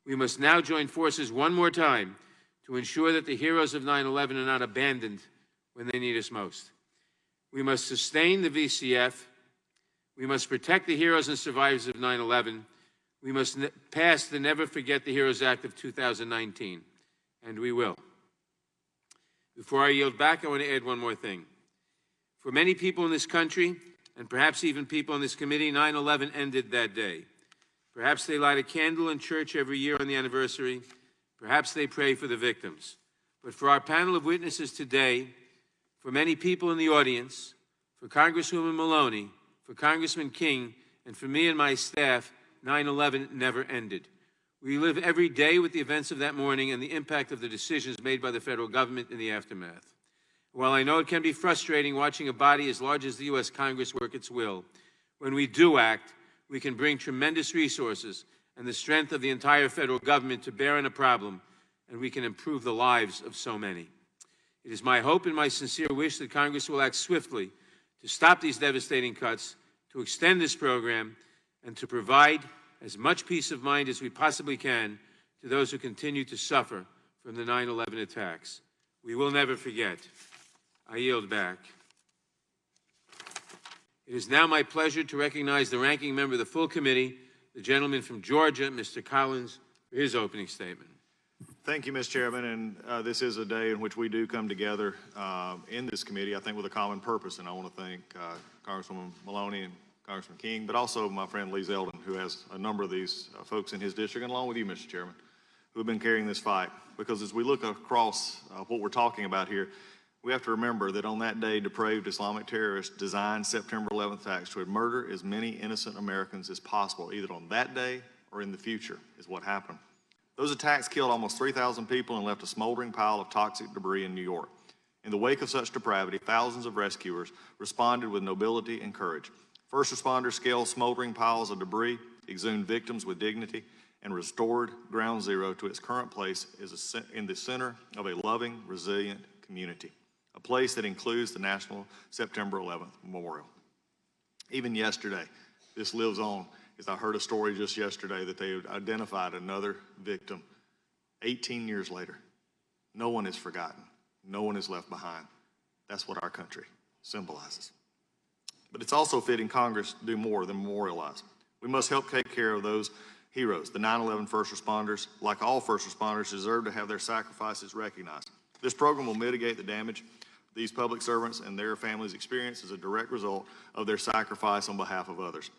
We must now join forces one more time to ensure that the heroes of 9/11 are not abandoned when they need us most. We must sustain the VCF. We must protect the heroes and survivors of 9/11. We must pass the Never Forget the Heroes Act of 2019, and we will. Before I yield back, I want to add one more thing. For many people in this country, and perhaps even people in this committee, 9/11 ended that day. Perhaps they light a candle in church every year on the anniversary. Perhaps they pray for the victims. But for our panel of witnesses today, for many people in the audience, for Congresswoman Maloney, for Congressman King, and for me and my staff, 9/11 never ended. We live every day with the events of that morning and the impact of the decisions made by the federal government in the aftermath. While I know it can be frustrating watching a body as large as the U.S. Congress work its will, when we do act, we can bring tremendous resources and the strength of the entire federal government to bear on a problem, and we can improve the lives of so many. It is my hope and my sincere wish that Congress will act swiftly to stop these devastating cuts, to extend this program, and to provide as much peace of mind as we possibly can to those who continue to suffer from the 9/11 attacks. We will never forget. I yield back. It is now my pleasure to recognize the ranking member of the full committee, the gentleman from Georgia, Mr. Collins, for his opening statement. Thank you, Mr. Chairman, and this is a day in which we do come together in this committee, I think, with a common purpose, and I want to thank Congresswoman Maloney and Congressman King, but also my friend Lee Zeldin, who has a number of these folks in his district, and along with you, Mr. Chairman, who have been carrying this fight. Because as we look across what we're talking about here, we have to remember that on that day, depraved Islamic terrorists designed September 11th attacks to murder as many innocent Americans as possible, either on that day or in the future, is what happened. Those attacks killed almost 3,000 people and left a smoldering pile of toxic debris in New York. In the wake of such depravity, thousands of rescuers responded with nobility and courage. First responders scaled smoldering piles of debris, exhumed victims with dignity, and restored Ground Zero to its current place in the center of a loving, resilient community, a place that includes the National September 11th Memorial. Even yesterday, this lives on, as I heard a story just yesterday that they had identified another victim 18 years later. No one is forgotten. No one is left behind. That's what our country symbolizes. But it's also fitting Congress do more than memorialize. We must help take care of those heroes. The 9/11 first responders, like all first responders, deserve to have their sacrifices recognized. This program will mitigate the damage these public servants and their families experience as a direct result of their sacrifice on behalf of others.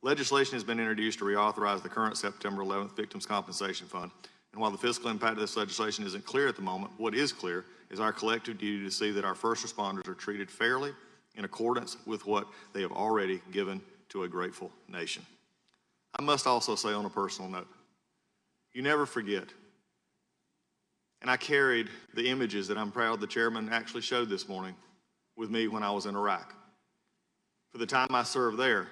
Legislation has been introduced to reauthorize the current September 11th Victims' Compensation Fund. And while the fiscal impact of this legislation isn't clear at the moment, what is clear is our collective duty to see that our first responders are treated fairly in accordance with what they have already given to a grateful nation. I must also say on a personal note, you never forget. And I carried the images that I'm proud the chairman actually showed this morning with me when I was in Iraq. For the time I served there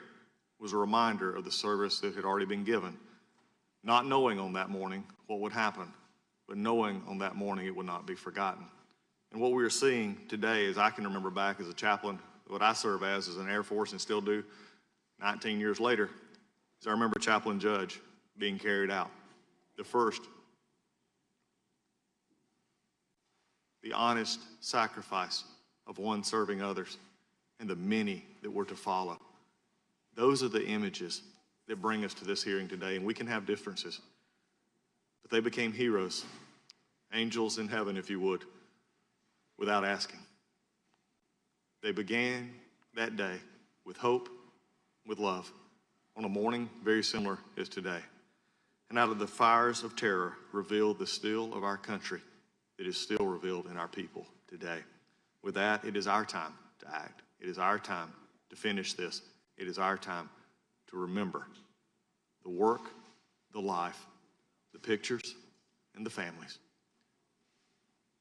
was a reminder of the service that had already been given, not knowing on that morning what would happen, but knowing on that morning it would not be forgotten. And what we are seeing today, as I can remember back as a chaplain, what I serve as an Air Force and still do 19 years later, is I remember Chaplain Judge being carried out. The first, the honest sacrifice of one serving others and the many that were to follow. Those are the images that bring us to this hearing today, and we can have differences, but they became heroes, angels in heaven, if you would, without asking. They began that day with hope, with love, on a morning very similar as today. And out of the fires of terror revealed the steel of our country that is still revealed in our people today. With that, it is our time to act. It is our time to finish this. It is our time to remember the work, the life, the pictures, and the families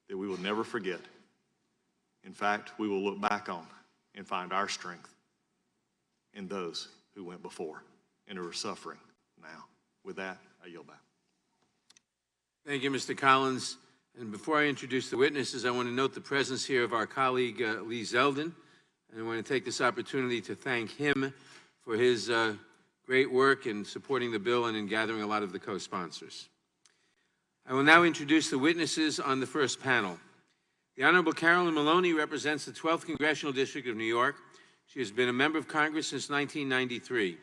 that we will never forget. In fact, we will look back on and find our strength in those who went before and who are suffering now. With that, I yield back. Thank you, Mr. Collins. And before I introduce the witnesses, I want to note the presence here of our colleague, Lee Zeldin. And I want to take this opportunity to thank him for his great work in supporting the bill and in gathering a lot of the co-sponsors. I will now introduce the witnesses on the first panel. The Honorable Carolyn Maloney represents the 12th Congressional District of New York. She has been a member of Congress since 1993.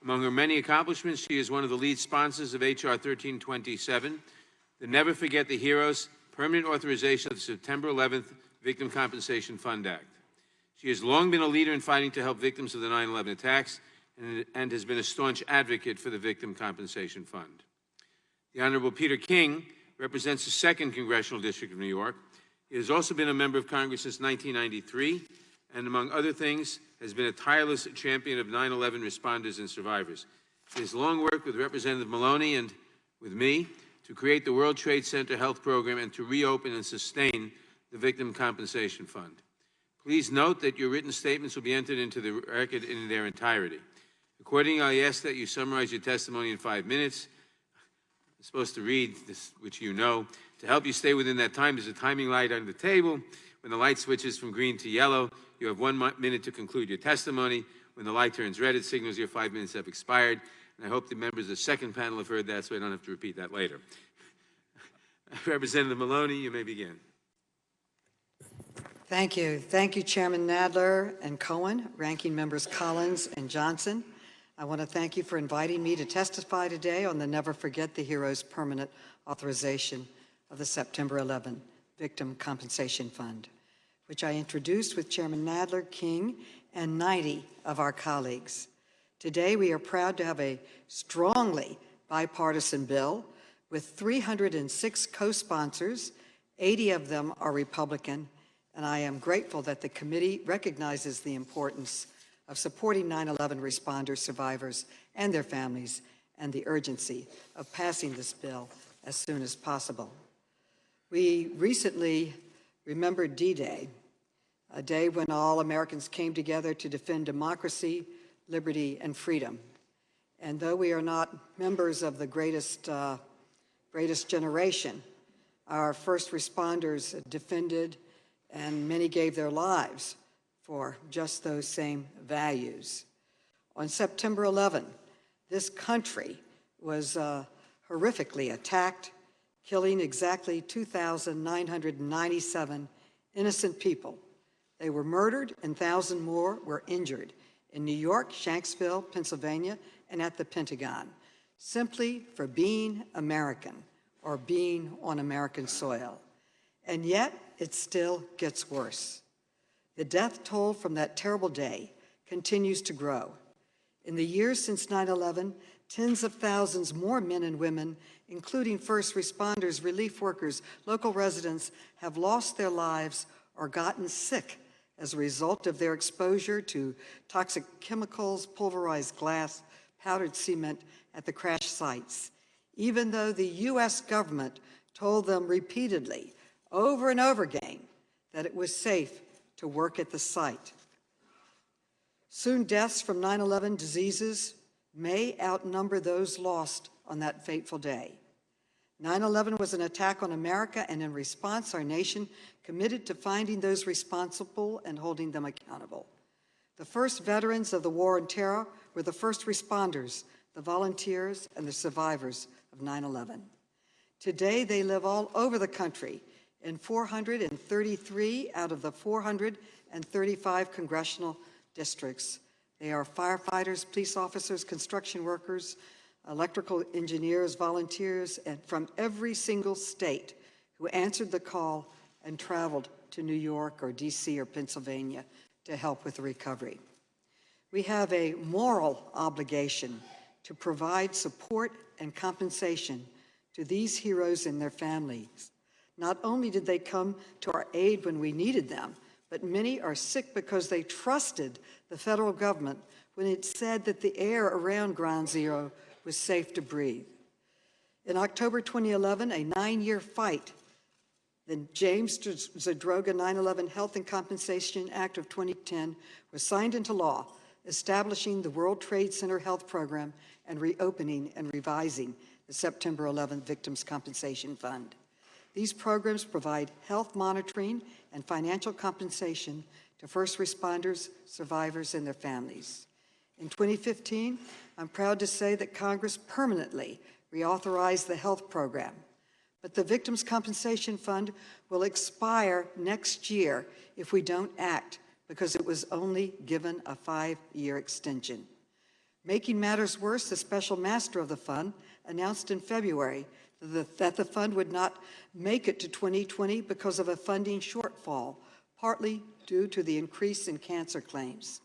Among her many accomplishments, she is one of the lead sponsors of H.R. 1327, the Never Forget the Heroes permanent authorization of the September 11th Victim Compensation Fund Act. She has long been a leader in fighting to help victims of the 9/11 attacks and has been a staunch advocate for the Victim Compensation Fund. The Honorable Peter King represents the 2nd Congressional District of New York. He has also been a member of Congress since 1993 and, among other things, has been a tireless champion of 9/11 responders and survivors. He has long worked with Representative Maloney and with me to create the World Trade Center Health Program and to reopen and sustain the Victim Compensation Fund. Please note that your written statements will be entered into the record in their entirety. Accordingly, I ask that you summarize your testimony in 5 minutes. I'm supposed to read this, which you know. To help you stay within that time, there's a timing light on the table. When the light switches from green to yellow, you have 1 minute to conclude your testimony. When the light turns red, it signals your 5 minutes have expired. And I hope the members of the second panel have heard that, so I don't have to repeat that later. Representative Maloney, you may begin. Thank you. Thank you, Chairman Nadler and Cohen, Ranking Members Collins and Johnson. I want to thank you for inviting me to testify today on the Never Forget the Heroes permanent authorization of the September 11 Victim Compensation Fund, which I introduced with Chairman Nadler, King, and 90 of our colleagues. Today, we are proud to have a strongly bipartisan bill with 306 co-sponsors. 80 of them are Republican, and I am grateful that the committee recognizes the importance of supporting 9/11 responders, survivors, and their families, and the urgency of passing this bill as soon as possible. We recently remembered D-Day, a day when all Americans came together to defend democracy, liberty, and freedom. And though we are not members of the greatest generation, our first responders defended and many gave their lives for just those same values. On September 11, this country was horrifically attacked, killing exactly 2,997 innocent people. They were murdered and 1,000 more were injured in New York, Shanksville, Pennsylvania, and at the Pentagon, simply for being American or being on American soil. And yet, it still gets worse. The death toll from that terrible day continues to grow. In the years since 9/11, tens of thousands more men and women, including first responders, relief workers, local residents, have lost their lives or gotten sick as a result of their exposure to toxic chemicals, pulverized glass, powdered cement at the crash sites, even though the U.S. government told them repeatedly, over and over again, that it was safe to work at the site. Soon deaths from 9/11 diseases may outnumber those lost on that fateful day. 9/11 was an attack on America, and in response, our nation committed to finding those responsible and holding them accountable. The first veterans of the war on terror were the first responders, the volunteers, and the survivors of 9/11. Today, they live all over the country in 433 out of the 435 congressional districts. They are firefighters, police officers, construction workers, electrical engineers, volunteers, and from every single state who answered the call and traveled to New York or DC or Pennsylvania to help with the recovery. We have a moral obligation to provide support and compensation to these heroes and their families. Not only did they come to our aid when we needed them, but many are sick because they trusted the federal government when it said that the air around Ground Zero was safe to breathe. In October 2011, a 9-year fight, the James Zadroga 9/11 Health and Compensation Act of 2010 was signed into law, establishing the World Trade Center Health Program and reopening and revising the September 11 Victims Compensation Fund. These programs provide health monitoring and financial compensation to first responders, survivors, and their families. In 2015, I'm proud to say that Congress permanently reauthorized the health program, But the Victims' Compensation Fund will expire next year if we don't act, because it was only given a 5-year extension. Making matters worse, the special master of the fund announced in February that the fund would not make it to 2020 because of a funding shortfall, partly due to the increase in cancer claims.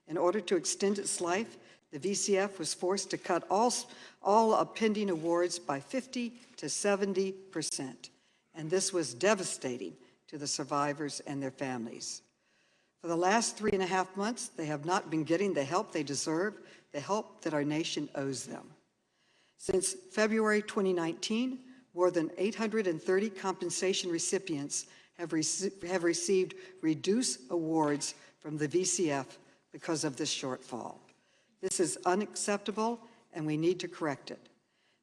In order to extend its life, the VCF was forced to cut all pending awards by 50 to 70%, and this was devastating to the survivors and their families. For the last 3.5 months, they have not been getting the help they deserve, the help that our nation owes them. Since February 2019, more than 830 compensation recipients have received reduced awards from the VCF because of this shortfall. This is unacceptable, and we need to correct it.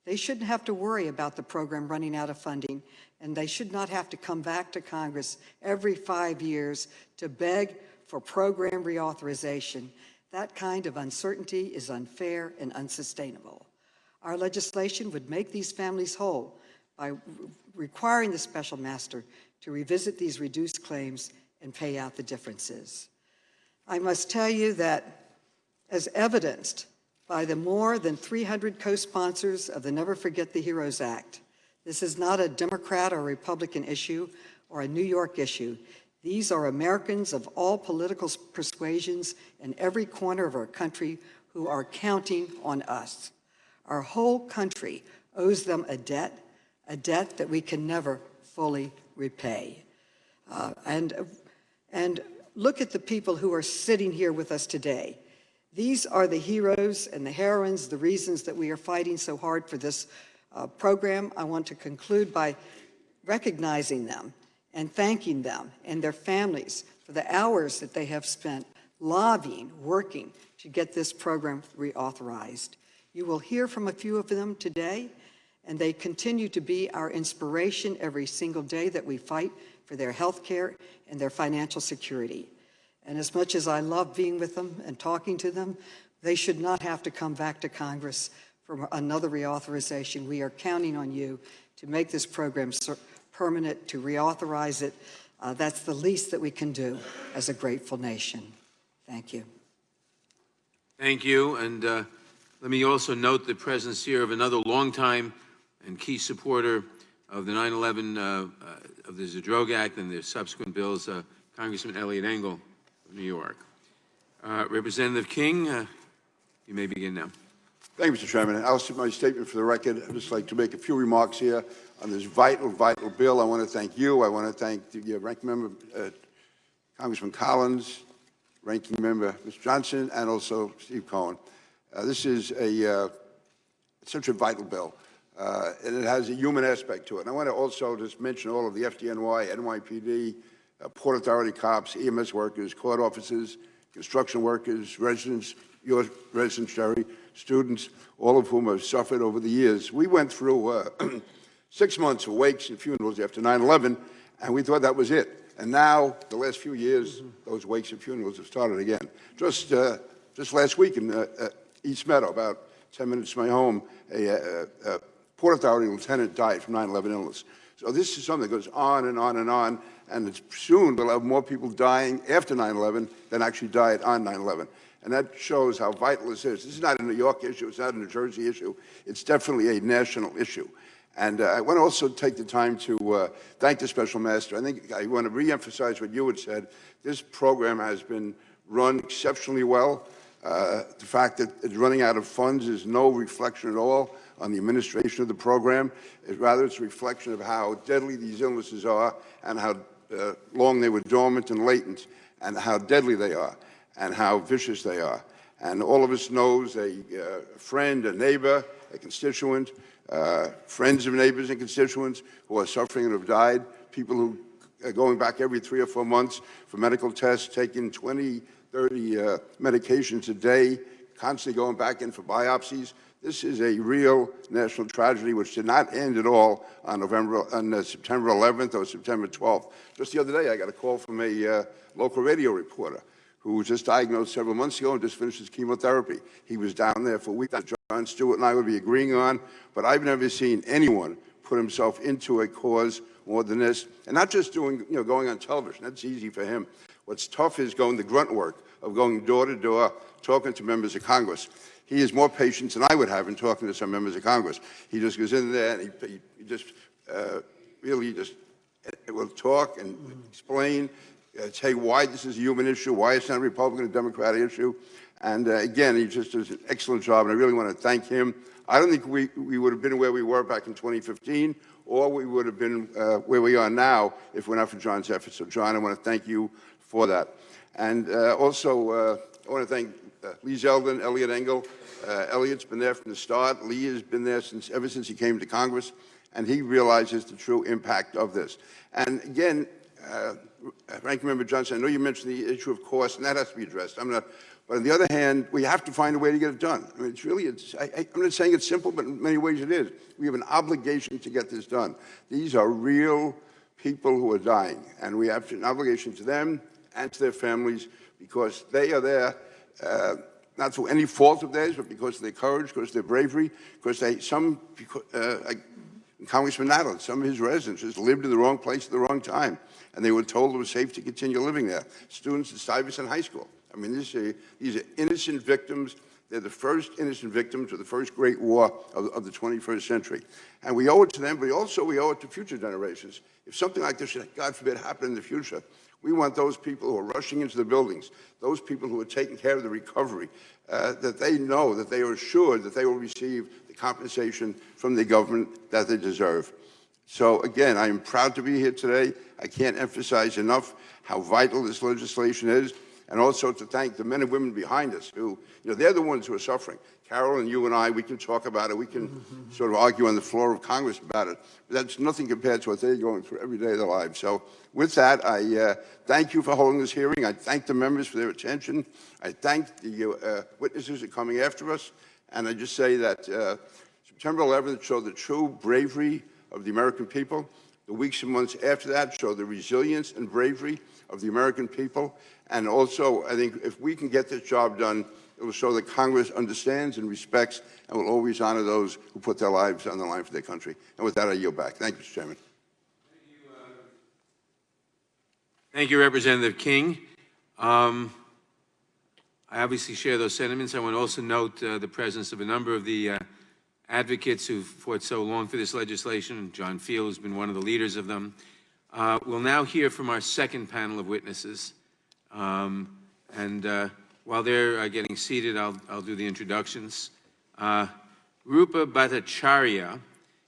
They shouldn't have to worry about the program running out of funding, and they should not have to come back to Congress every 5 years to beg for program reauthorization. That kind of uncertainty is unfair and unsustainable. Our legislation would make these families whole by requiring the special master to revisit these reduced claims and pay out the differences. I must tell you that, as evidenced by the more than 300 co-sponsors of the Never Forget the Heroes Act, this is not a Democrat or Republican issue or a New York issue. These are Americans of all political persuasions in every corner of our country who are counting on us. Our whole country owes them a debt that we can never fully repay. And look at the people who are sitting here with us today. These are the heroes and the heroines, the reasons that we are fighting so hard for this program. I want to conclude by recognizing them and thanking them and their families for the hours that they have spent lobbying, working to get this program reauthorized. You will hear from a few of them today, and they continue to be our inspiration every single day that we fight for their health care and their financial security. And as much as I love being with them and talking to them, they should not have to come back to Congress for another reauthorization. We are counting on you to make this program permanent, to reauthorize it. That's the least that we can do as a grateful nation. Thank you. Thank you. And let me also note the presence here of another longtime and key supporter of the 9/11, of the Zadroga Act and the subsequent bills, Congressman Elliot Engel of New York. Representative King, you may begin now. Thank you, Mr. Chairman. I'll submit my statement for the record. I'd just like to make a few remarks here on this vital bill. I want to thank you. I want to thank the ranking member, Congressman Collins, ranking member, Mr. Johnson, and also Steve Cohen. This is such a vital bill, and it has a human aspect to it. And I want to also just mention all of the FDNY, NYPD, Port Authority cops, EMS workers, court officers, construction workers, residents, your residents, Jerry, students, all of whom have suffered over the years. We went through 6 months of wakes and funerals after 9/11, and we thought that was it. And now, the last few years, those wakes and funerals have started again. Just last week in East Meadow, about 10 minutes from my home, a Port Authority lieutenant died from 9/11 illness. So this is something that goes on and on and on, and it's soon we'll have more people dying after 9/11 than actually died on 9/11. And that shows how vital this is. This is not a New York issue. It's not a New Jersey issue. It's definitely a national issue. And I want to also take the time to thank the Special Master. I think I want to reemphasize what you had said. This program has been run exceptionally well. The fact that it's running out of funds is no reflection at all on the administration of the program. Rather, it's a reflection of how deadly these illnesses are and how long they were dormant and latent, and how deadly they are and how vicious they are. And all of us knows a friend, a neighbor, a constituent, friends of neighbors and constituents who are suffering and have died, people who are going back every 3 or 4 months for medical tests, taking 20, 30 medications a day, constantly going back in for biopsies. This is a real national tragedy which did not end at all on September 11th or September 12th. Just the other day, I got a call from a local radio reporter who was just diagnosed several months ago and just finished his chemotherapy. He was down there for weeks. Jon Stewart and I would be agreeing on, but I've never seen anyone put himself into a cause more than this, and not just doing, going on television. That's easy for him. What's tough is going the grunt work of going door to door, talking to members of Congress. He has more patience than I would have in talking to some members of Congress. He just goes in there and he just really just will talk and explain, say why this is a human issue, why it's not a Republican or Democratic issue. And again, he just does an excellent job, and I really want to thank him. I don't think we would have been where we were back in 2015, or we would have been where we are now if it were not for John's efforts. So, John, I want to thank you for that. And also, I want to thank Lee Zeldin, Elliot Engel. Elliot's been there from the start. Lee has been there ever since he came to Congress, and he realizes the true impact of this. And again, Ranking Member Johnson, I know you mentioned the issue of cost, and that has to be addressed. But on the other hand, we have to find a way to get it done. I mean, I'm not saying it's simple, but in many ways it is. We have an obligation to get this done. These are real people who are dying, and we have an obligation to them and to their families because they are there, not through any fault of theirs, but because of their courage, because of their bravery, because like Congressman Nadler, some of his residents just lived in the wrong place at the wrong time, and they were told it was safe to continue living there. Students at Stuyvesant High School. I mean, these are innocent victims. They're the first innocent victims of the first great war of the 21st century. And we owe it to them, but also we owe it to future generations. If something like this should, God forbid, happen in the future, we want those people who are rushing into the buildings, those people who are taking care of the recovery, that they know, that they are assured that they will receive the compensation from the government that they deserve. So again, I am proud to be here today. I can't emphasize enough how vital this legislation is, and also to thank the men and women behind us who, they're the ones who are suffering. Carol and you and I, we can talk about it. We can sort of argue on the floor of Congress about it. But that's nothing compared to what they're going through every day of their lives. So with that, I thank you for holding this hearing. I thank the members for their attention. I thank the witnesses who are coming after us. And I just say that September 11th showed the true bravery of the American people. The weeks and months after that show the resilience and bravery of the American people. And also, I think if we can get this job done, it will show that Congress understands and respects and will always honor those who put their lives on the line for their country. And with that, I yield back. Thank you, Mr. Chairman. Thank you, Representative King. I obviously share those sentiments. I want to also note the presence of a number of the advocates who've fought so long for this legislation. John Field has been one of the leaders of them. We'll now hear from our second panel of witnesses. While they're getting seated, I'll do the introductions. Rupa Bhattacharya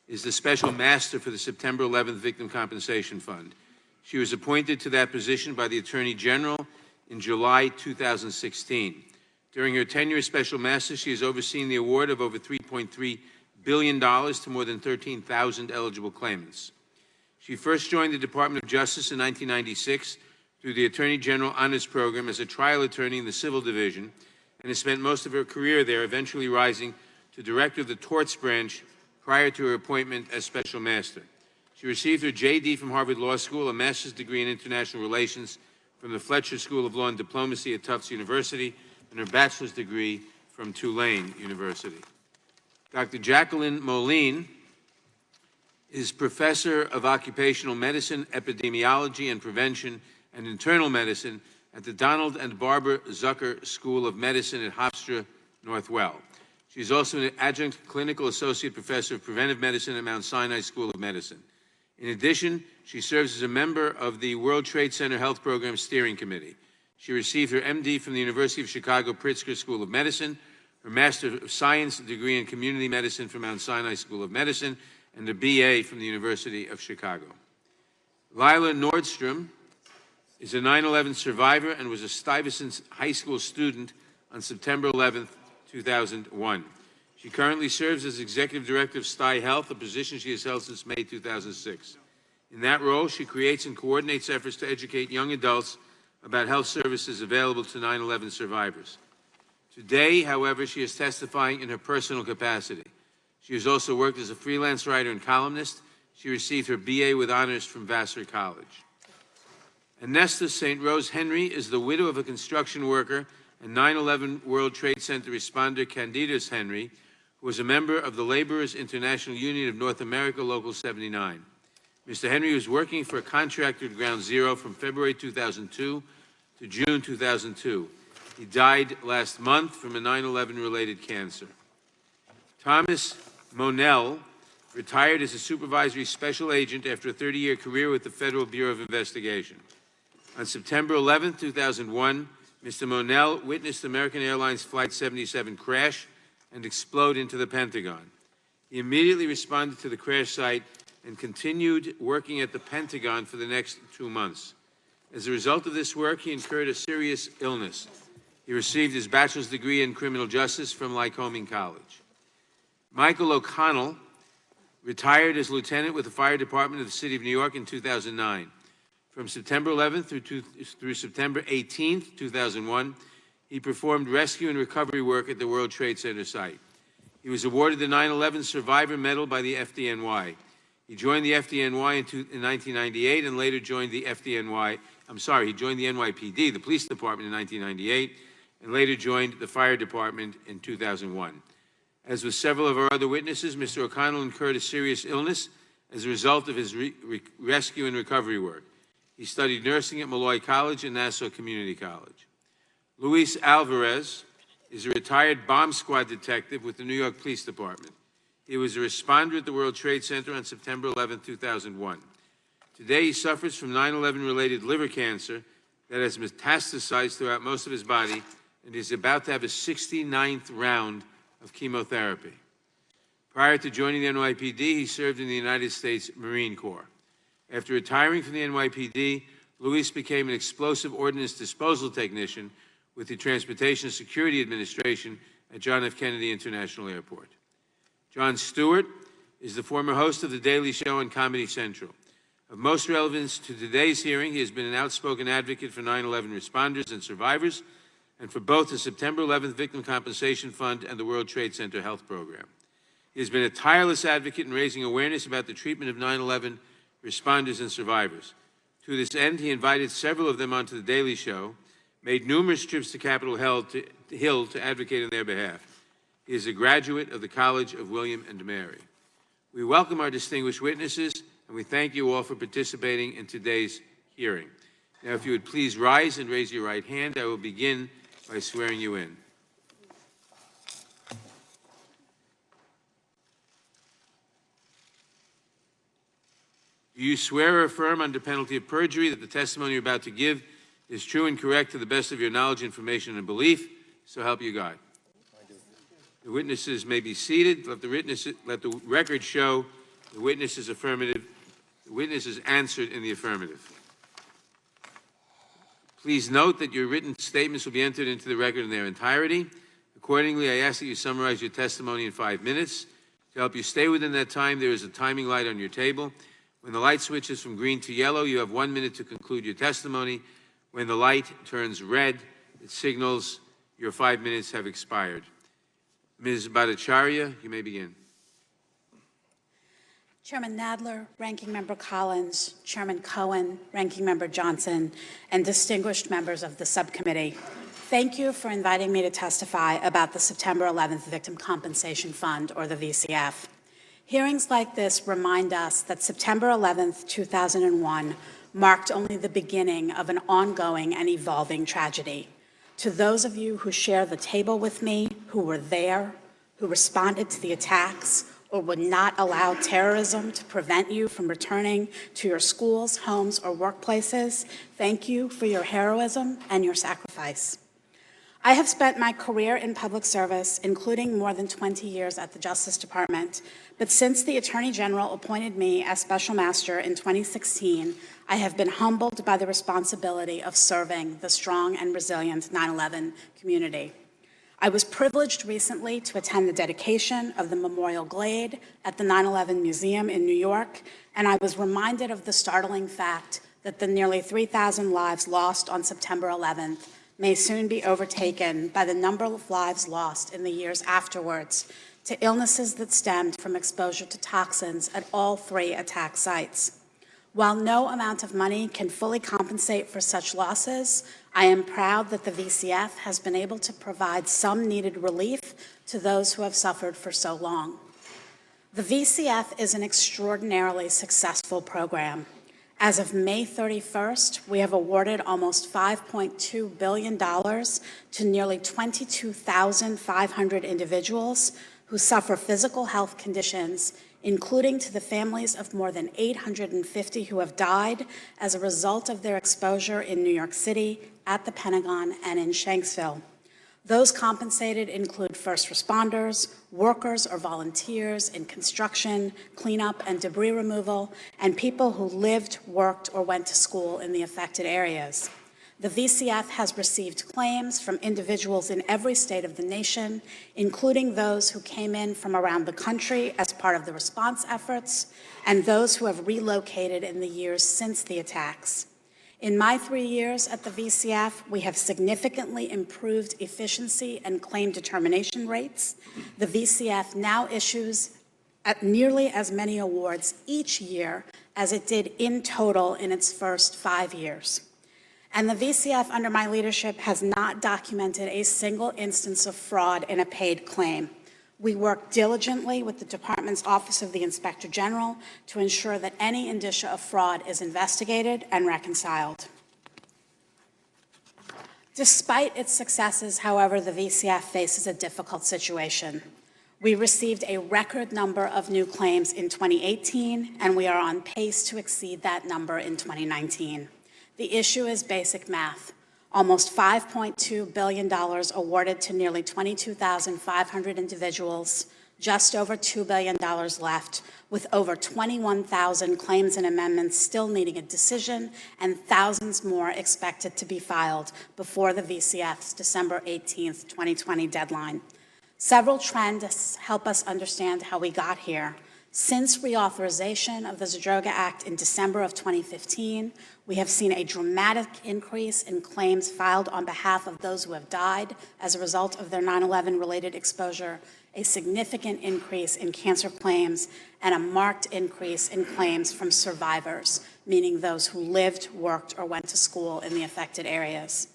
is the Special Master for the September 11th Victim Compensation Fund. She was appointed to that position by the Attorney General in July 2016. During her tenure as Special Master, she has overseen the award of over $3.3 billion to more than 13,000 eligible claimants. She first joined the Department of Justice in 1996 through the Attorney General Honors Program as a trial attorney in the Civil Division, and has spent most of her career there, eventually rising to Director of the Torts Branch prior to her appointment as Special Master. She received her J.D. from Harvard Law School, a master's degree in international relations from the Fletcher School of Law and Diplomacy at Tufts University, and her bachelor's degree from Tulane University. Dr. Jacqueline Moline is Professor of Occupational Medicine, Epidemiology and Prevention, and Internal Medicine at the Donald and Barbara Zucker School of Medicine at Hofstra Northwell. She is also an adjunct clinical associate professor of preventive medicine at Mount Sinai School of Medicine. In addition, she serves as a member of the World Trade Center Health Program Steering Committee. She received her MD from the University of Chicago Pritzker School of Medicine, her Master of Science degree in Community Medicine from Mount Sinai School of Medicine, and a BA from the University of Chicago. Lila Nordstrom is a 9/11 survivor and was a Stuyvesant High School student on September 11, 2001. She currently serves as Executive Director of Stuyvesant Health, a position she has held since May 2006. In that role, she creates and coordinates efforts to educate young adults about health services available to 9/11 survivors. Today, however, she is testifying in her personal capacity. She has also worked as a freelance writer and columnist. She received her BA with honors from Vassar College. Anesta St. Rose Henry is the widow of a construction worker and 9/11 World Trade Center responder Candidas Henry, who was a member of the Laborers International Union of North America, Local 79. Mr. Henry was working for a contractor at Ground Zero from February 2002 to June 2002. He died last month from a 9/11-related cancer. Thomas Monell retired as a supervisory special agent after a 30-year career with the Federal Bureau of Investigation. On September 11, 2001, Mr. Monell witnessed American Airlines Flight 77 crash and explode into the Pentagon. He immediately responded to the crash site and continued working at the Pentagon for the next 2 months. As a result of this work, he incurred a serious illness. He received his bachelor's degree in criminal justice from Lycoming College. Michael O'Connell retired as lieutenant with the fire department of the city of New York in 2009. From September 11th through September 18th, 2001, he performed rescue and recovery work at the World Trade Center site. He was awarded the 9/11 Survivor Medal by the FDNY. He joined the FDNY in 1998 and later joined the he joined the NYPD, the police department, in 1998, and later joined the fire department in 2001. As with several of our other witnesses, Mr. O'Connell incurred a serious illness as a result of his rescue and recovery work. He studied nursing at Malloy College and Nassau Community College. Luis Alvarez is a retired bomb squad detective with the New York Police Department. He was a responder at the World Trade Center on September 11, 2001. Today, he suffers from 9/11-related liver cancer that has metastasized throughout most of his body, and is about to have his 69th round of chemotherapy. Prior to joining the NYPD, he served in the United States Marine Corps. After retiring from the NYPD, Luis became an explosive ordnance disposal technician with the Transportation Security Administration at John F. Kennedy International Airport. Jon Stewart is the former host of The Daily Show and Comedy Central. Of most relevance to today's hearing, he has been an outspoken advocate for 9/11 responders and survivors, and for both the September 11th Victim Compensation Fund and the World Trade Center Health Program. He has been a tireless advocate in raising awareness about the treatment of 9/11 responders and survivors. To this end, he invited several of them onto The Daily Show, made numerous trips to Capitol Hill to advocate on their behalf. He is a graduate of the College of William and Mary. We welcome our distinguished witnesses, and we thank you all for participating in today's hearing. Now, if you would please rise and raise your right hand, I will begin by swearing you in. Do you swear or affirm under penalty of perjury that the testimony you're about to give is true and correct to the best of your knowledge, information, and belief? So help you God. The witnesses may be seated. Let the record show the witness is affirmative. The witness is answered in the affirmative. Please note that your written statements will be entered into the record in their entirety. Accordingly, I ask that you summarize your testimony in 5 minutes. To help you stay within that time, there is a timing light on your table. When the light switches from green to yellow, you have 1 minute to conclude your testimony. When the light turns red, it signals your 5 minutes have expired. Ms. Bhattacharya, you may begin. Chairman Nadler, Ranking Member Collins, Chairman Cohen, Ranking Member Johnson, and distinguished members of the subcommittee, thank you for inviting me to testify about the September 11th Victim Compensation Fund, or the VCF. Hearings like this remind us that September 11th, 2001 marked only the beginning of an ongoing and evolving tragedy. To those of you who share the table with me, who were there, who responded to the attacks, or would not allow terrorism to prevent you from returning to your schools, homes, or workplaces, thank you for your heroism and your sacrifice. I have spent my career in public service, including more than 20 years at the Justice Department, but since the Attorney General appointed me as Special Master in 2016, I have been humbled by the responsibility of serving the strong and resilient 9/11 community. I was privileged recently to attend the dedication of the Memorial Glade at the 9/11 Museum in New York, and I was reminded of the startling fact that the nearly 3,000 lives lost on September 11th may soon be overtaken by the number of lives lost in the years afterwards to illnesses that stemmed from exposure to toxins at all 3 attack sites. While no amount of money can fully compensate for such losses, I am proud that the VCF has been able to provide some needed relief to those who have suffered for so long. The VCF is an extraordinarily successful program. As of May 31st, we have awarded almost $5.2 billion to nearly 22,500 individuals who suffer physical health conditions, including to the families of more than 850 who have died as a result of their exposure in New York City, at the Pentagon, and in Shanksville. Those compensated include first responders, workers or volunteers in construction, cleanup, and debris removal, and people who lived, worked, or went to school in the affected areas. The VCF has received claims from individuals in every state of the nation, including those who came in from around the country as part of the response efforts, and those who have relocated in the years since the attacks. In my 3 years at the VCF, we have significantly improved efficiency and claim determination rates. The VCF now issues at nearly as many awards each year as it did in total in its first 5 years. And the VCF, under my leadership, has not documented a single instance of fraud in a paid claim. We work diligently with the Department's Office of the Inspector General to ensure that any indicia of fraud is investigated and reconciled. Despite its successes, however, the VCF faces a difficult situation. We received a record number of new claims in 2018, and we are on pace to exceed that number in 2019. The issue is basic math. Almost $5.2 billion awarded to nearly 22,500 individuals, just over $2 billion left, with over 21,000 claims and amendments still needing a decision and thousands more expected to be filed before the VCF's December 18th, 2020 deadline. Several trends help us understand how we got here. Since reauthorization of the Zadroga Act in December of 2015, we have seen a dramatic increase in claims filed on behalf of those who have died as a result of their 9/11 related exposure, a significant increase in cancer claims, and a marked increase in claims from survivors, meaning those who lived, worked, or went to school in the affected areas.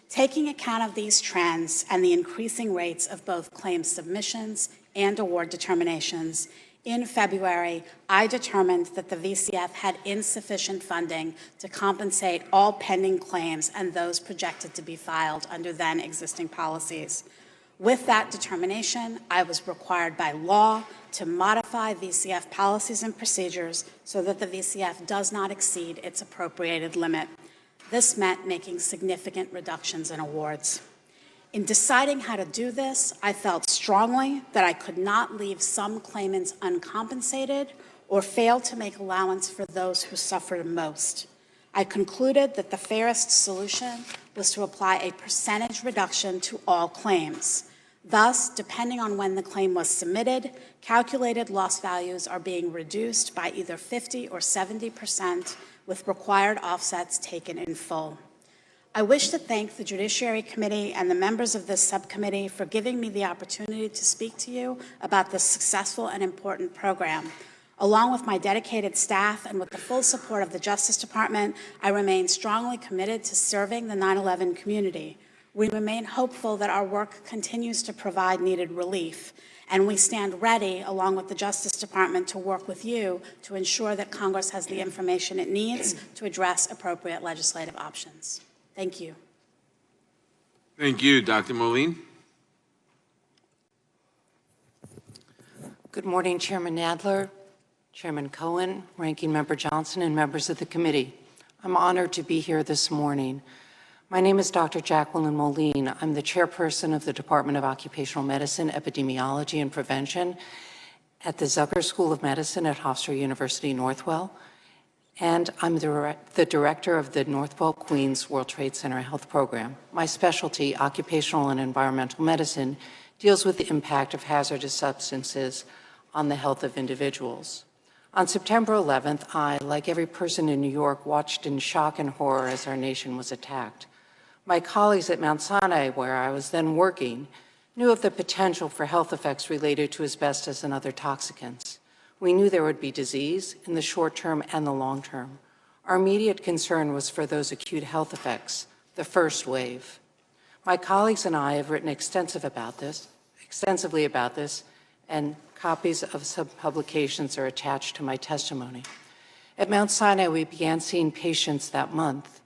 Taking account of these trends and the increasing rates of both claim submissions and award determinations, in February, I determined that the VCF had insufficient funding to compensate all pending claims and those projected to be filed under then existing policies. With that determination, I was required by law to modify VCF policies and procedures so that the VCF does not exceed its appropriated limit. This meant making significant reductions in awards. In deciding how to do this, I felt strongly that I could not leave some claimants uncompensated or fail to make allowance for those who suffered most. I concluded that the fairest solution was to apply a percentage reduction to all claims. Thus, depending on when the claim was submitted, calculated loss values are being reduced by either 50 or 70%, with required offsets taken in full. I wish to thank the Judiciary Committee and the members of this subcommittee for giving me the opportunity to speak to you about this successful and important program. Along with my dedicated staff and with the full support of the Justice Department, I remain strongly committed to serving the 9/11 community. We remain hopeful that our work continues to provide needed relief, and we stand ready, along with the Justice Department, to work with you to ensure that Congress has the information it needs to address appropriate legislative options. Thank you. Thank you, Dr. Moline. Good morning, Chairman Nadler, Chairman Cohen, Ranking Member Johnson, and members of the committee. I'm honored to be here this morning. My name is Dr. Jacqueline Moline. I'm the chairperson of the Department of Occupational Medicine, Epidemiology, and Prevention at the Zucker School of Medicine at Hofstra University, Northwell. And I'm the director of the Northwell Queens World Trade Center Health Program. My specialty, occupational and environmental medicine, deals with the impact of hazardous substances on the health of individuals. On September 11th, I, like every person in New York, watched in shock and horror as our nation was attacked. My colleagues at Mount Sinai, where I was then working, knew of the potential for health effects related to asbestos and other toxicants. We knew there would be disease in the short term and the long term. Our immediate concern was for those acute health effects, the first wave. My colleagues and I have written extensively about this, and copies of some publications are attached to my testimony. At Mount Sinai, we began seeing patients that month.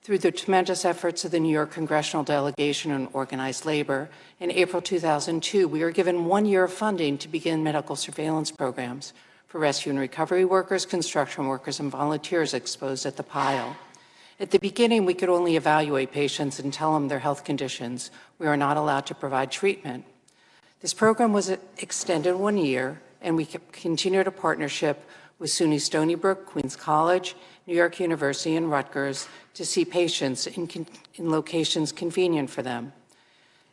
Through the tremendous efforts of the New York Congressional Delegation on Organized Labor, in April 2002, we were given 1 year of funding to begin medical surveillance programs for rescue and recovery workers, construction workers, and volunteers exposed at the pile. At the beginning, we could only evaluate patients and tell them their health conditions. We were not allowed to provide treatment. This program was extended 1 year, and we continued a partnership with SUNY Stony Brook, Queens College, New York University, and Rutgers to see patients in locations convenient for them.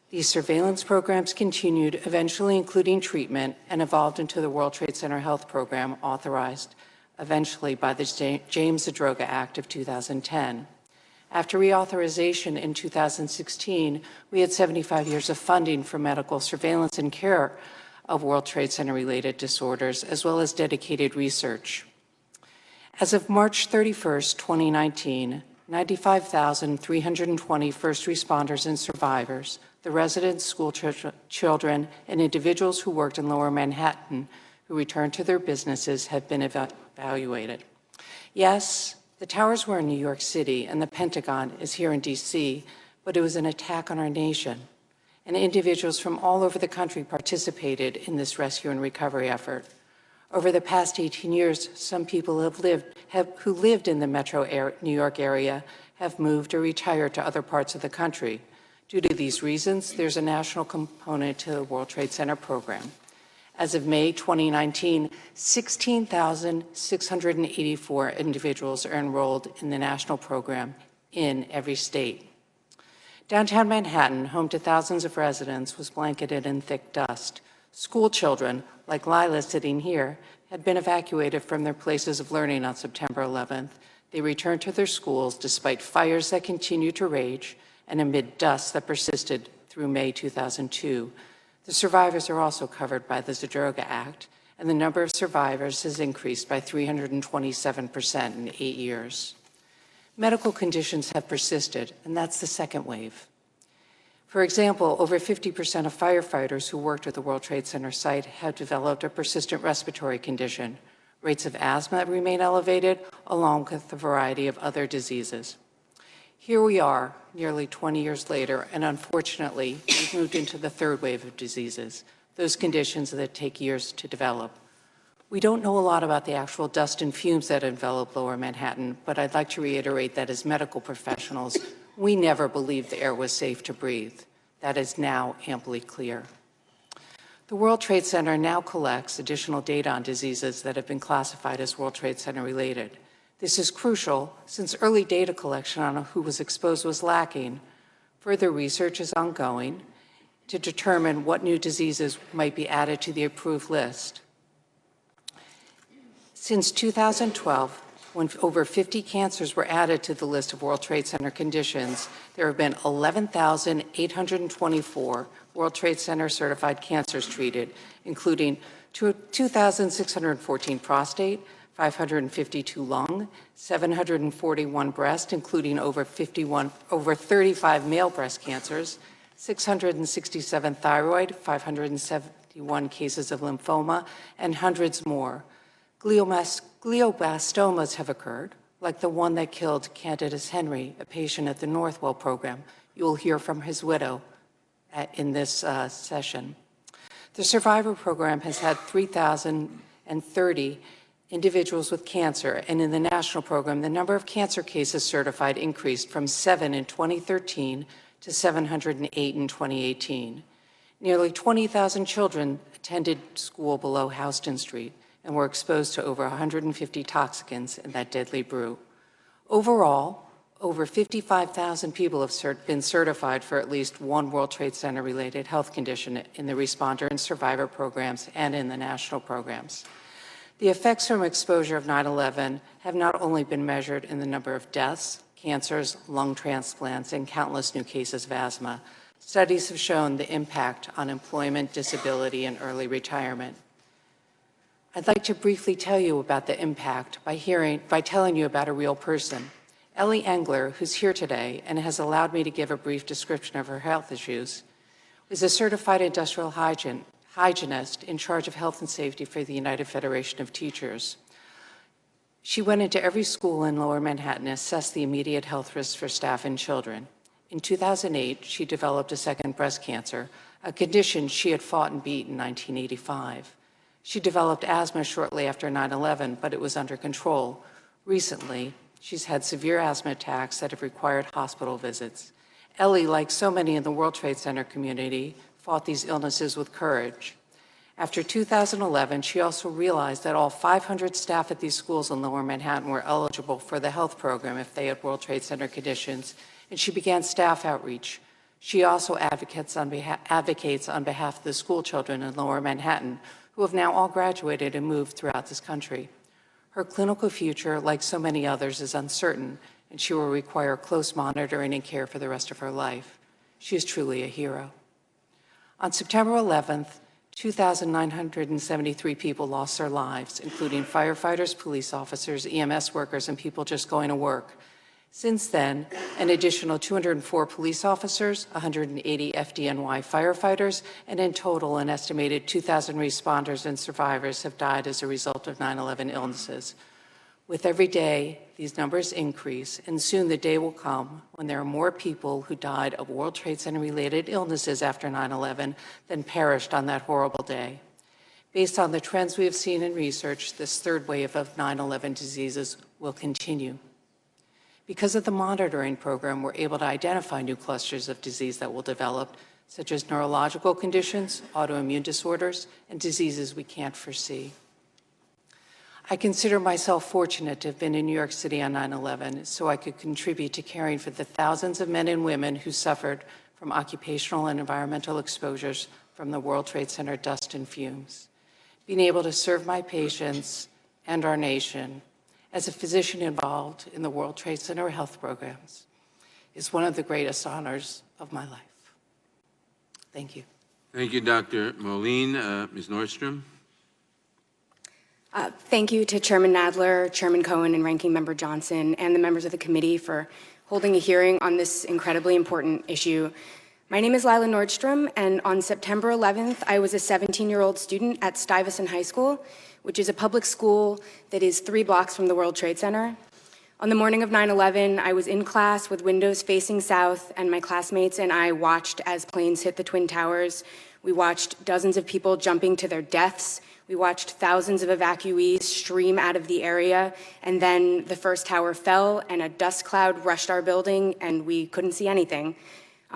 These surveillance programs continued, eventually including treatment, and evolved into the World Trade Center Health Program, authorized eventually by the James Zadroga Act of 2010. After reauthorization in 2016, we had 75 years of funding for medical surveillance and care of World Trade Center-related disorders, as well as dedicated research. As of March 31st, 2019, 95,320 first responders and survivors, the residents, school children, and individuals who worked in Lower Manhattan who returned to their businesses have been evaluated. Yes, the towers were in New York City and the Pentagon is here in DC, but it was an attack on our nation. And individuals from all over the country participated in this rescue and recovery effort. Over the past 18 years, some people who lived in the metro New York area have moved or retired to other parts of the country. Due to these reasons, there's a national component to the World Trade Center program. As of May 2019, 16,684 individuals are enrolled in the national program in every state. Downtown Manhattan, home to thousands of residents, was blanketed in thick dust. School children, like Lila sitting here, had been evacuated from their places of learning on September 11th. They returned to their schools despite fires that continued to rage and amid dust that persisted through May 2002. The survivors are also covered by the Zadroga Act, and the number of survivors has increased by 327% in 8 years. Medical conditions have persisted, and that's the second wave. For example, over 50% of firefighters who worked at the World Trade Center site have developed a persistent respiratory condition. Rates of asthma remain elevated, along with a variety of other diseases. Here we are, nearly 20 years later, and unfortunately, we've moved into the third wave of diseases, those conditions that take years to develop. We don't know a lot about the actual dust and fumes that envelop Lower Manhattan, but I'd like to reiterate that as medical professionals, we never believed the air was safe to breathe. That is now amply clear. The World Trade Center now collects additional data on diseases that have been classified as World Trade Center related. This is crucial since early data collection on who was exposed was lacking. Further research is ongoing to determine what new diseases might be added to the approved list. Since 2012, when over 50 cancers were added to the list of World Trade Center conditions, there have been 11,824 World Trade Center certified cancers treated, including 2,614 prostate, 552 lung, 741 breast, including over 35 male breast cancers, 667 thyroid, 571 cases of lymphoma, and hundreds more. Glioblastomas have occurred, like the one that killed Candidus Henry, a patient at the Northwell program. You will hear from his widow in this session. The Survivor program has had 3,030 individuals with cancer, and in the national program, the number of cancer cases certified increased from 7 in 2013 to 708 in 2018. Nearly 20,000 children attended school below Houston Street and were exposed to over 150 toxicants in that deadly brew. Overall, over 55,000 people have been certified for at least one World Trade Center-related health condition in the responder and survivor programs and in the national programs. The effects from exposure of 9/11 have not only been measured in the number of deaths, cancers, lung transplants, and countless new cases of asthma. Studies have shown the impact on employment, disability, and early retirement. I'd like to briefly tell you about the impact by telling you about a real person. Ellie Engler, who's here today and has allowed me to give a brief description of her health issues, is a certified industrial hygienist in charge of health and safety for the United Federation of Teachers. She went into every school in Lower Manhattan and assessed the immediate health risks for staff and children. In 2008, she developed a second breast cancer, a condition she had fought and beat in 1985. She developed asthma shortly after 9/11, but it was under control. Recently, she's had severe asthma attacks that have required hospital visits. Ellie, like so many in the World Trade Center community, fought these illnesses with courage. After 2011, she also realized that all 500 staff at these schools in Lower Manhattan were eligible for the health program if they had World Trade Center conditions, and she began staff outreach. She also advocates on behalf of the school children in Lower Manhattan, who have now all graduated and moved throughout this country. Her clinical future, like so many others, is uncertain, and she will require close monitoring and care for the rest of her life. She is truly a hero. On September 11th, 2,973 people lost their lives, including firefighters, police officers, EMS workers, and people just going to work. Since then, an additional 204 police officers, 180 FDNY firefighters, and in total, an estimated 2,000 responders and survivors have died as a result of 9/11 illnesses. With every day, these numbers increase, and soon the day will come when there are more people who died of World Trade Center-related illnesses after 9/11 than perished on that horrible day. Based on the trends we have seen in research, this third wave of 9/11 diseases will continue. Because of the monitoring program, we're able to identify new clusters of disease that will develop, such as neurological conditions, autoimmune disorders, and diseases we can't foresee. I consider myself fortunate to have been in New York City on 9/11 so I could contribute to caring for the thousands of men and women who suffered from occupational and environmental exposures from the World Trade Center dust and fumes. Being able to serve my patients and our nation as a physician involved in the World Trade Center health programs is one of the greatest honors of my life. Thank you. Thank you, Dr. Moline. Ms. Nordstrom? Thank you to Chairman Nadler, Chairman Cohen, and Ranking Member Johnson, and the members of the committee for holding a hearing on this incredibly important issue. My name is Lila Nordstrom, and on September 11th, I was a 17-year-old student at Stuyvesant High School, which is a public school that is 3 blocks from the World Trade Center. On the morning of 9/11, I was in class with windows facing south, and my classmates and I watched as planes hit the Twin Towers. We watched dozens of people jumping to their deaths. We watched thousands of evacuees stream out of the area, and then the first tower fell, and a dust cloud rushed our building, and we couldn't see anything.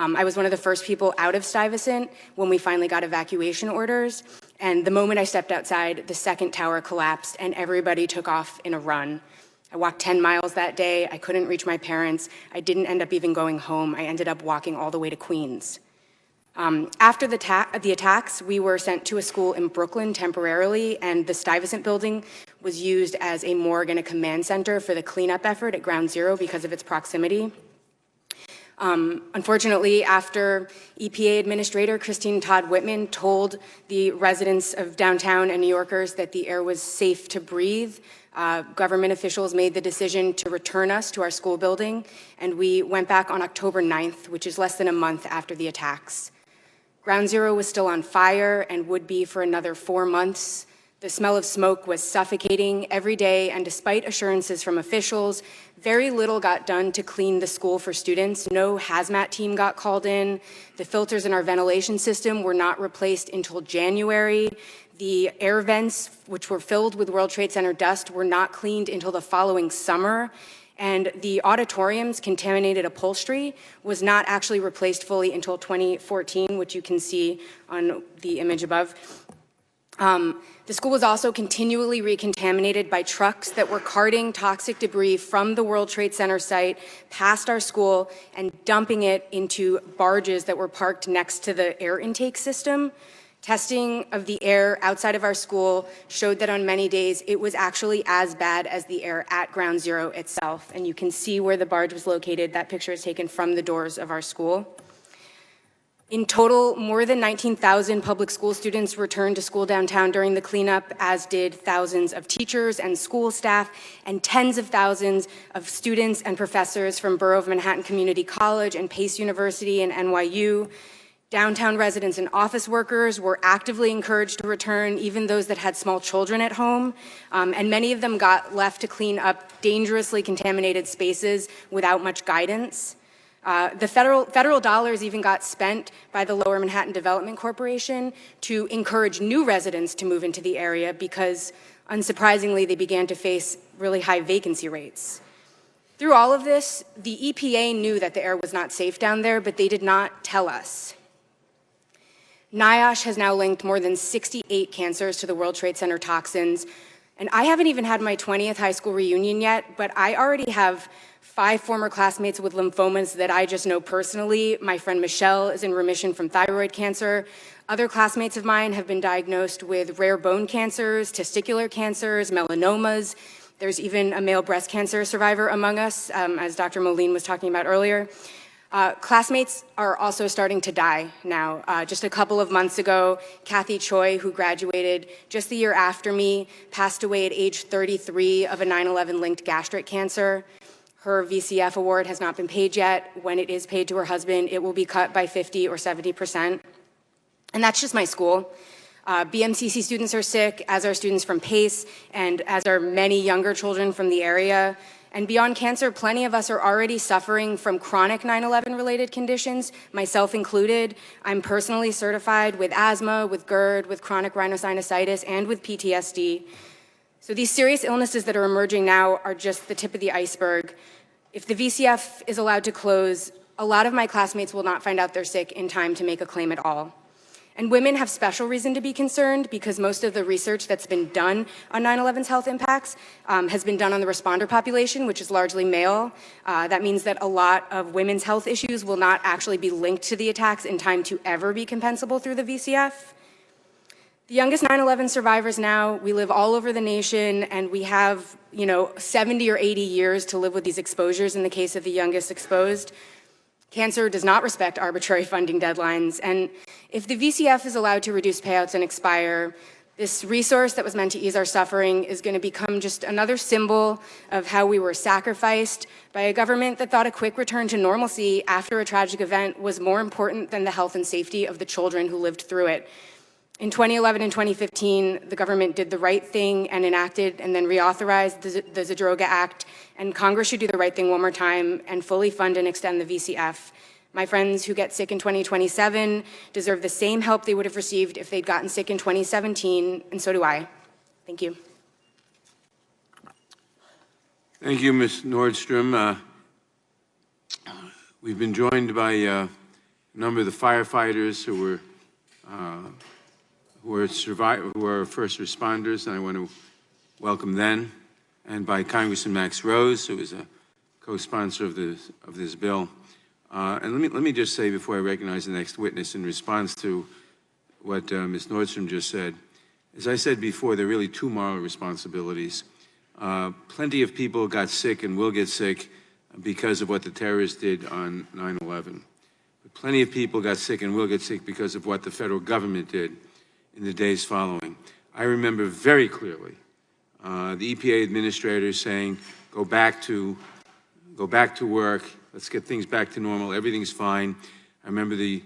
I was one of the first people out of Stuyvesant when we finally got evacuation orders, and the moment I stepped outside, the second tower collapsed, and everybody took off in a run. I walked 10 miles that day. I couldn't reach my parents. I didn't end up even going home. I ended up walking all the way to Queens. After the attacks, we were sent to a school in Brooklyn temporarily, and the Stuyvesant building was used as a morgue and a command center for the cleanup effort at Ground Zero because of its proximity. Unfortunately, after EPA Administrator Christine Todd Whitman told the residents of downtown and New Yorkers that the air was safe to breathe, government officials made the decision to return us to our school building, and we went back on October 9th, which is less than a month after the attacks. Ground Zero was still on fire and would be for another 4 months. The smell of smoke was suffocating every day, and despite assurances from officials, very little got done to clean the school for students. No hazmat team got called in. The filters in our ventilation system were not replaced until January. The air vents, which were filled with World Trade Center dust, were not cleaned until the following summer. And the auditorium's contaminated upholstery was not actually replaced fully until 2014, which you can see on the image above. The school was also continually recontaminated by trucks that were carting toxic debris from the World Trade Center site past our school and dumping it into barges that were parked next to the air intake system. Testing of the air outside of our school showed that on many days it was actually as bad as the air at Ground Zero itself. And you can see where the barge was located. That picture is taken from the doors of our school. In total, more than 19,000 public school students returned to school downtown during the cleanup, as did thousands of teachers and school staff, and tens of thousands of students and professors from Borough of Manhattan Community College and Pace University and NYU. Downtown residents and office workers were actively encouraged to return, even those that had small children at home, and many of them got left to clean up dangerously contaminated spaces without much guidance. The federal dollars even got spent by the Lower Manhattan Development Corporation to encourage new residents to move into the area because, unsurprisingly, they began to face really high vacancy rates. Through all of this, the EPA knew that the air was not safe down there, but they did not tell us. NIOSH has now linked more than 68 cancers to the World Trade Center toxins, and I haven't even had my 20th high school reunion yet, but I already have 5 former classmates with lymphomas that I just know personally. My friend Michelle is in remission from thyroid cancer. Other classmates of mine have been diagnosed with rare bone cancers, testicular cancers, melanomas. There's even a male breast cancer survivor among us, as Dr. Moline was talking about earlier. Classmates are also starting to die now. Just a couple of months ago, Kathy Choi, who graduated just the year after me, passed away at age 33 of a 9/11 linked gastric cancer. Her VCF award has not been paid yet. When it is paid to her husband, it will be cut by 50 or 70%. And that's just my school. BMCC students are sick, as are students from Pace, and as are many younger children from the area. And beyond cancer, plenty of us are already suffering from chronic 9/11 related conditions, myself included. I'm personally certified with asthma, with GERD, with chronic rhinosinusitis, and with PTSD. So these serious illnesses that are emerging now are just the tip of the iceberg. If the VCF is allowed to close, a lot of my classmates will not find out they're sick in time to make a claim at all. And women have special reason to be concerned because most of the research that's been done on 9/11's health impacts has been done on the responder population, which is largely male. That means that a lot of women's health issues will not actually be linked to the attacks in time to ever be compensable through the VCF. The youngest 9/11 survivors now, we live all over the nation, and we have, 70 or 80 years to live with these exposures in the case of the youngest exposed. Cancer does not respect arbitrary funding deadlines, and if the VCF is allowed to reduce payouts and expire, this resource that was meant to ease our suffering is going to become just another symbol of how we were sacrificed by a government that thought a quick return to normalcy after a tragic event was more important than the health and safety of the children who lived through it. In 2011 and 2015, the government did the right thing and enacted and then reauthorized the Zadroga Act, and Congress should do the right thing one more time and fully fund and extend the VCF. My friends who get sick in 2027 deserve the same help they would have received if they'd gotten sick in 2017, and so do I. Thank you. Thank you, Ms. Nordstrom. We've been joined by a number of the firefighters who were first responders, and I want to welcome them, and by Congressman Max Rose, who is a co-sponsor of this bill. And let me just say before I recognize the next witness in response to what Ms. Nordstrom just said, as I said before, there are really 2 moral responsibilities. Plenty of people got sick and will get sick because of what the terrorists did on 9/11. But plenty of people got sick and will get sick because of what the federal government did in the days following. I remember very clearly the EPA administrators saying, go back to work, let's get things back to normal, everything's fine. I remember the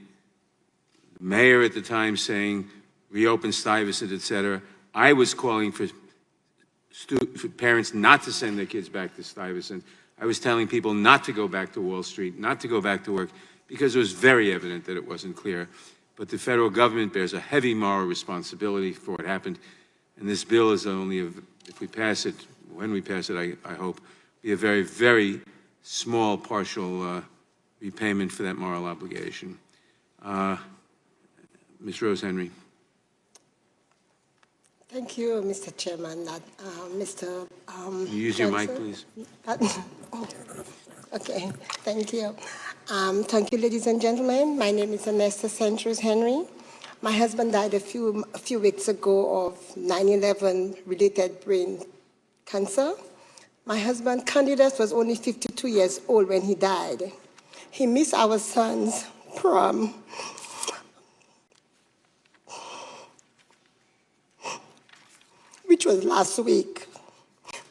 mayor at the time saying, reopen Stuyvesant, et cetera. I was calling for parents not to send their kids back to Stuyvesant. I was telling people not to go back to Wall Street, not to go back to work, because it was very evident that it wasn't clear. But the federal government bears a heavy moral responsibility for what happened. And this bill is only, if we pass it, when we pass it, I hope, be a very, very small partial repayment for that moral obligation. Ms. Rose Henry. Thank you, Mr. Chairman. Mr. Can you use your mic, please? Oh, okay, thank you. Thank you, ladies and gentlemen. My name is Anesta Centros Henry. My husband died a few weeks ago of 9/11 related brain cancer. My husband, Candidas, was only 52 years old when he died. He missed our son's prom. was last week.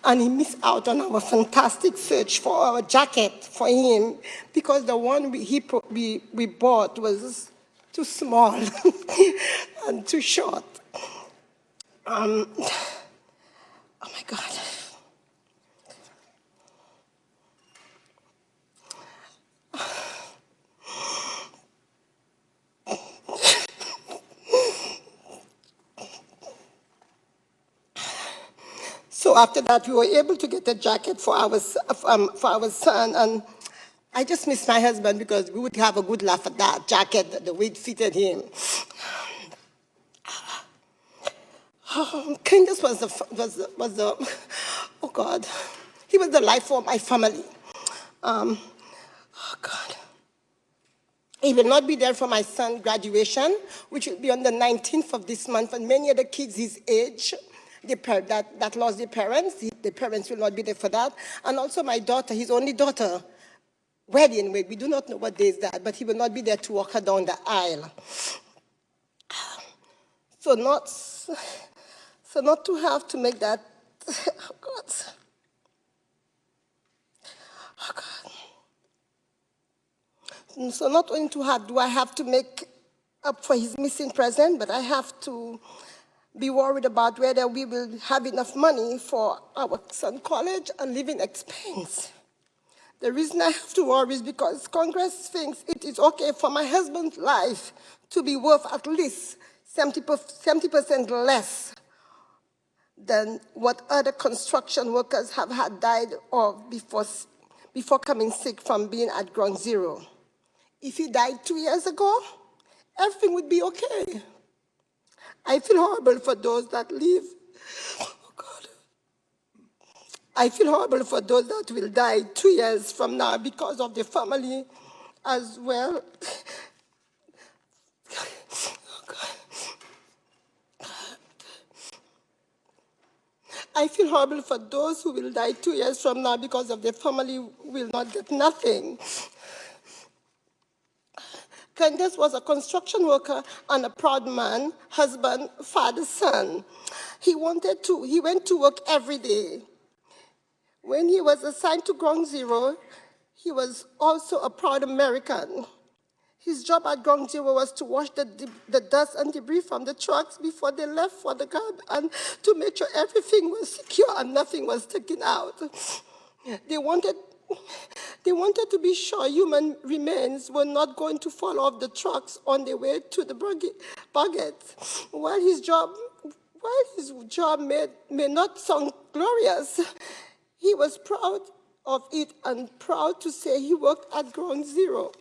And he missed out on our fantastic search for our jacket for him because the one we bought was too small and too short. Oh my God. So after that, we were able to get a jacket for our son, and I just miss my husband because we would have a good laugh at that jacket, the way it fitted him. Candace was the oh God, he was the life for my family. Oh God. He will not be there for my son's graduation, which will be on the 19th of this month, and many other kids his age that lost their parents. The parents will not be there for that. And also my daughter, his only daughter, wedding. We do not know what day is that, but he will not be there to walk her down the aisle. So not to have to make that, oh God. Oh God. So not only do I have to make up for his missing present, but I have to be worried about whether we will have enough money for our son's college and living expense. The reason I have to worry is because Congress thinks it is okay for my husband's life to be worth at least 70% less than what other construction workers have had died of before coming sick from being at ground zero. If he died 2 years ago, everything would be okay. I feel horrible for those that live. Oh God. I feel horrible for those that will die 2 years from now because of their family as well. Oh God. I feel horrible for those who will die 2 years from now because of their family will not get nothing. Candace was a construction worker and a proud man, husband, father, son. He went to work every day. When he was assigned to Ground Zero, he was also a proud American. His job at Ground Zero was to wash the dust and debris from the trucks before they left for the garbage and to make sure everything was secure and nothing was taken out. They wanted to be sure human remains were not going to fall off the trucks on their way to the buckets. While his job may not sound glorious, he was proud of it and proud to say he worked at Ground Zero.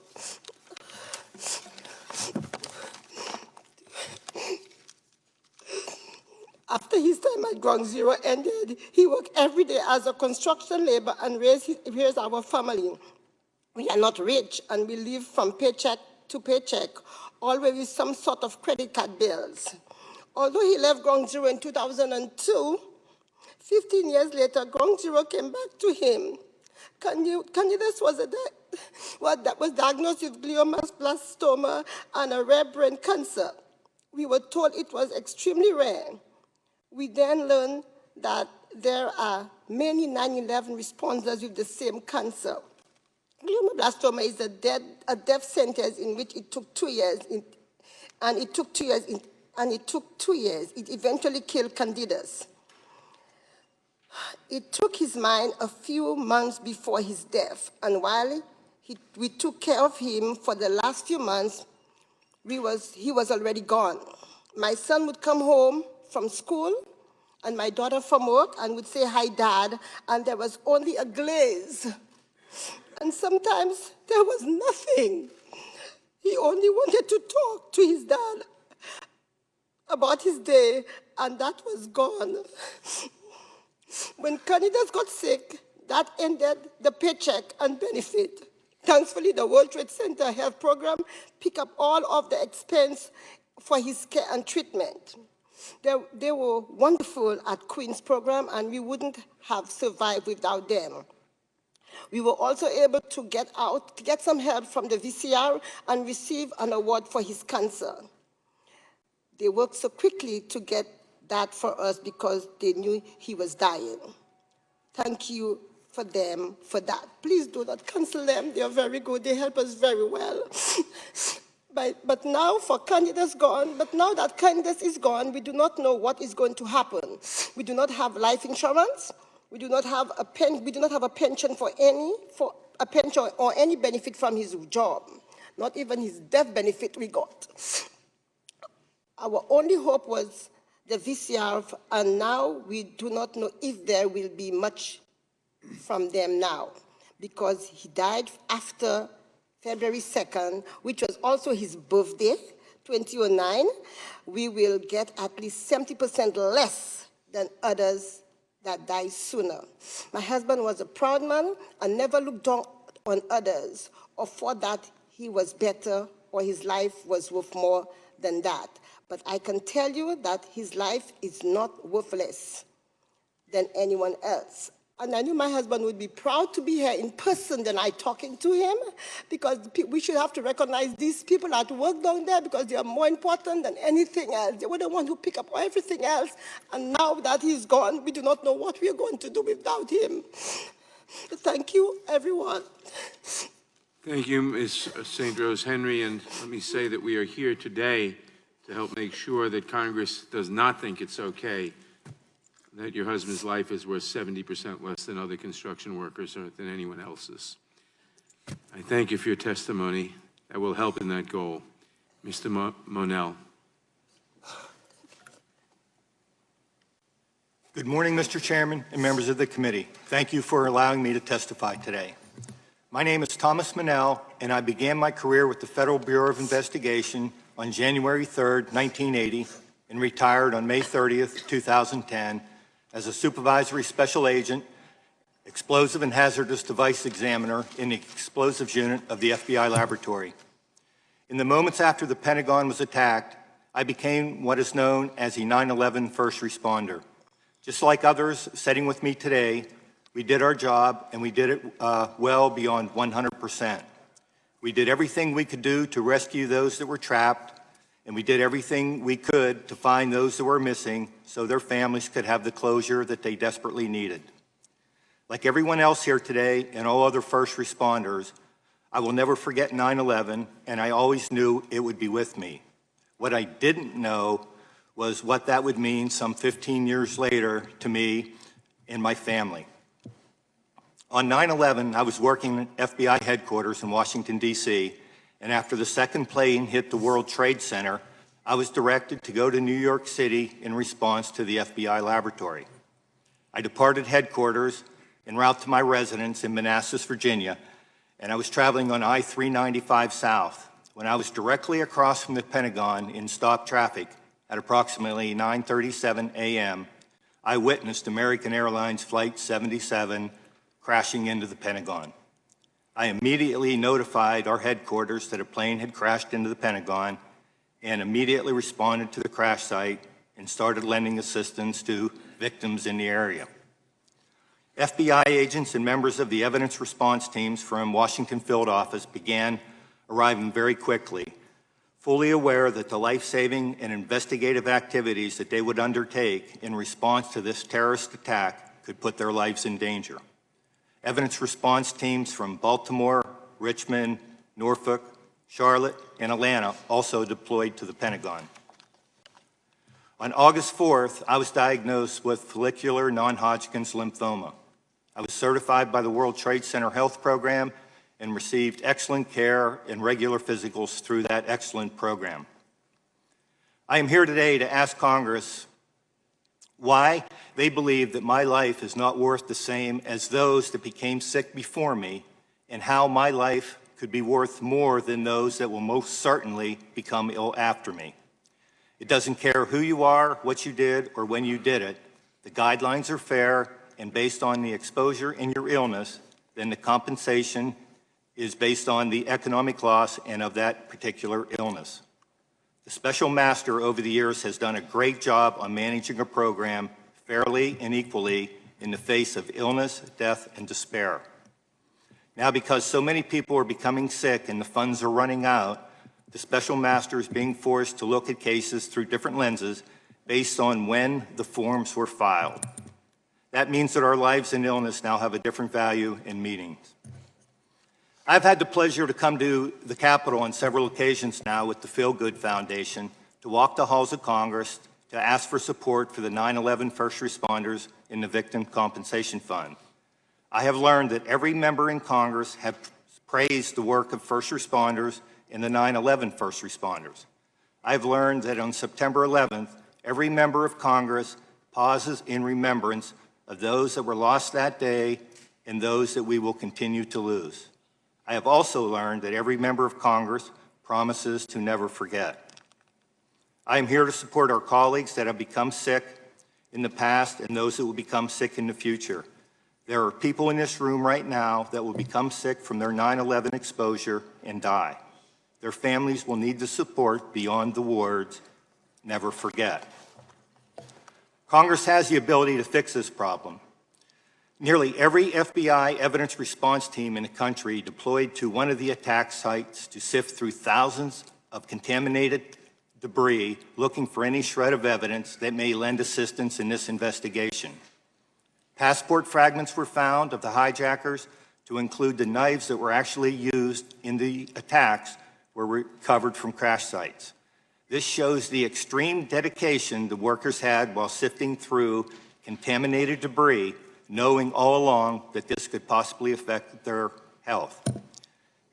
After his time at Ground Zero ended, he worked every day as a construction laborer and raised our family. We are not rich, and we live from paycheck to paycheck, always with some sort of credit card bills. Although he left Ground Zero in 2002, 15 years later, Ground Zero came back to him. Candace was diagnosed with glioblastoma and a rare brain cancer. We were told it was extremely rare. We then learned that there are many 9/11 responders with the same cancer. Glioblastoma is a death sentence in which it took 2 years, it took 2 years. It eventually killed Candace. It took his mind a few months before his death, and while we took care of him for the last few months, he was already gone. My son would come home from school and my daughter from work and would say, "Hi, Dad," and there was only a glaze. And sometimes there was nothing. He only wanted to talk to his dad about his day, and that was gone. When Candace got sick, that ended the paycheck and benefit. Thankfully, the World Trade Center Health Program picked up all of the expense for his care and treatment. They were wonderful at Queen's program, and we wouldn't have survived without them. We were also able to get some help from the VCR and receive an award for his cancer. They worked so quickly to get that for us because they knew he was dying. Thank you for them for that. Please do not cancel them. They are very good. They help us very well. But now for Candace gone, but now that Candace is gone, we do not know what is going to happen. We do not have life insurance. We do not have a pension for a pension or any benefit from his job. Not even his death benefit we got. Our only hope was the VCR, and now we do not know if there will be much from them now, because he died after February 2nd, which was also his birthday, 2009. We will get at least 70% less than others that died sooner. My husband was a proud man and never looked down on others or thought that he was better or his life was worth more than that. But I can tell you that his life is not worthless than anyone else. And I knew my husband would be proud to be here in person than I talking to him, because we should have to recognize these people at work down there because they are more important than anything else. They were the ones who pick up everything else. And now that he's gone, we do not know what we are going to do without him. Thank you, everyone. Thank you, Ms. St. Rose Henry, and let me say that we are here today to help make sure that Congress does not think it's okay that your husband's life is worth 70% less than other construction workers or than anyone else's. I thank you for your testimony. That will help in that goal. Mr. Monell. Good morning, Mr. Chairman and members of the committee. Thank you for allowing me to testify today. My name is Thomas Monell, and I began my career with the Federal Bureau of Investigation on January 3rd, 1980, and retired on May 30th, 2010, as a supervisory special agent, explosive and hazardous device examiner in the explosives unit of the FBI laboratory. In the moments after the Pentagon was attacked, I became what is known as a 9/11 first responder. Just like others sitting with me today, we did our job, and we did it well beyond 100%. We did everything we could do to rescue those that were trapped, and we did everything we could to find those that were missing so their families could have the closure that they desperately needed. Like everyone else here today and all other first responders, I will never forget 9/11, and I always knew it would be with me. What I didn't know was what that would mean some 15 years later to me and my family. On 9/11, I was working at FBI headquarters in Washington, D.C., and after the second plane hit the World Trade Center, I was directed to go to New York City in response to the FBI laboratory. I departed headquarters en route to my residence in Manassas, Virginia, and I was traveling on I-395 South when I was directly across from the Pentagon in stop traffic at approximately 9:37 a.m. I witnessed American Airlines Flight 77 crashing into the Pentagon. I immediately notified our headquarters that a plane had crashed into the Pentagon and immediately responded to the crash site and started lending assistance to victims in the area. FBI agents and members of the evidence response teams from Washington Field Office began arriving very quickly, fully aware that the life-saving and investigative activities that they would undertake in response to this terrorist attack could put their lives in danger. Evidence response teams from Baltimore, Richmond, Norfolk, Charlotte, and Atlanta also deployed to the Pentagon. On August 4th, I was diagnosed with follicular non-Hodgkin's lymphoma. I was certified by the World Trade Center Health Program and received excellent care and regular physicals through that excellent program. I am here today to ask Congress why they believe that my life is not worth the same as those that became sick before me, and how my life could be worth more than those that will most certainly become ill after me. It doesn't care who you are, what you did, or when you did it. The guidelines are fair, and based on the exposure in your illness, then the compensation is based on the economic loss and of that particular illness. The Special Master over the years has done a great job on managing a program fairly and equally in the face of illness, death, and despair. Now, because so many people are becoming sick and the funds are running out, the Special Master is being forced to look at cases through different lenses based on when the forms were filed. That means that our lives and illness now have a different value and meaning. I've had the pleasure to come to the Capitol on several occasions now with the Feel Good Foundation to walk the halls of Congress to ask for support for the 9/11 first responders in the Victim Compensation Fund. I have learned that every member in Congress have praised the work of first responders and the 9/11 first responders. I've learned that on September 11th, every member of Congress pauses in remembrance of those that were lost that day and those that we will continue to lose. I have also learned that every member of Congress promises to never forget. I am here to support our colleagues that have become sick in the past and those that will become sick in the future. There are people in this room right now that will become sick from their 9/11 exposure and die. Their families will need the support beyond the words, never forget. Congress has the ability to fix this problem. Nearly every FBI evidence response team in the country deployed to one of the attack sites to sift through thousands of contaminated debris looking for any shred of evidence that may lend assistance in this investigation. Passport fragments were found of the hijackers to include the knives that were actually used in the attacks were recovered from crash sites. This shows the extreme dedication the workers had while sifting through contaminated debris, knowing all along that this could possibly affect their health.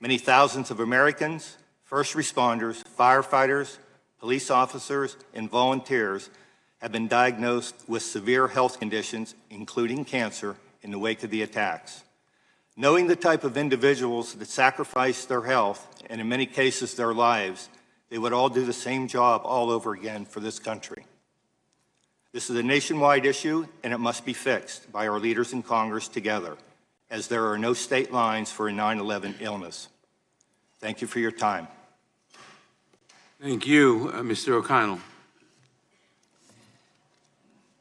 Many thousands of Americans, first responders, firefighters, police officers, and volunteers have been diagnosed with severe health conditions, including cancer, in the wake of the attacks. Knowing the type of individuals that sacrificed their health, and in many cases their lives, they would all do the same job all over again for this country. This is a nationwide issue, and it must be fixed by our leaders in Congress together, as there are no state lines for a 9/11 illness. Thank you for your time. Thank you, Mr. O'Connell.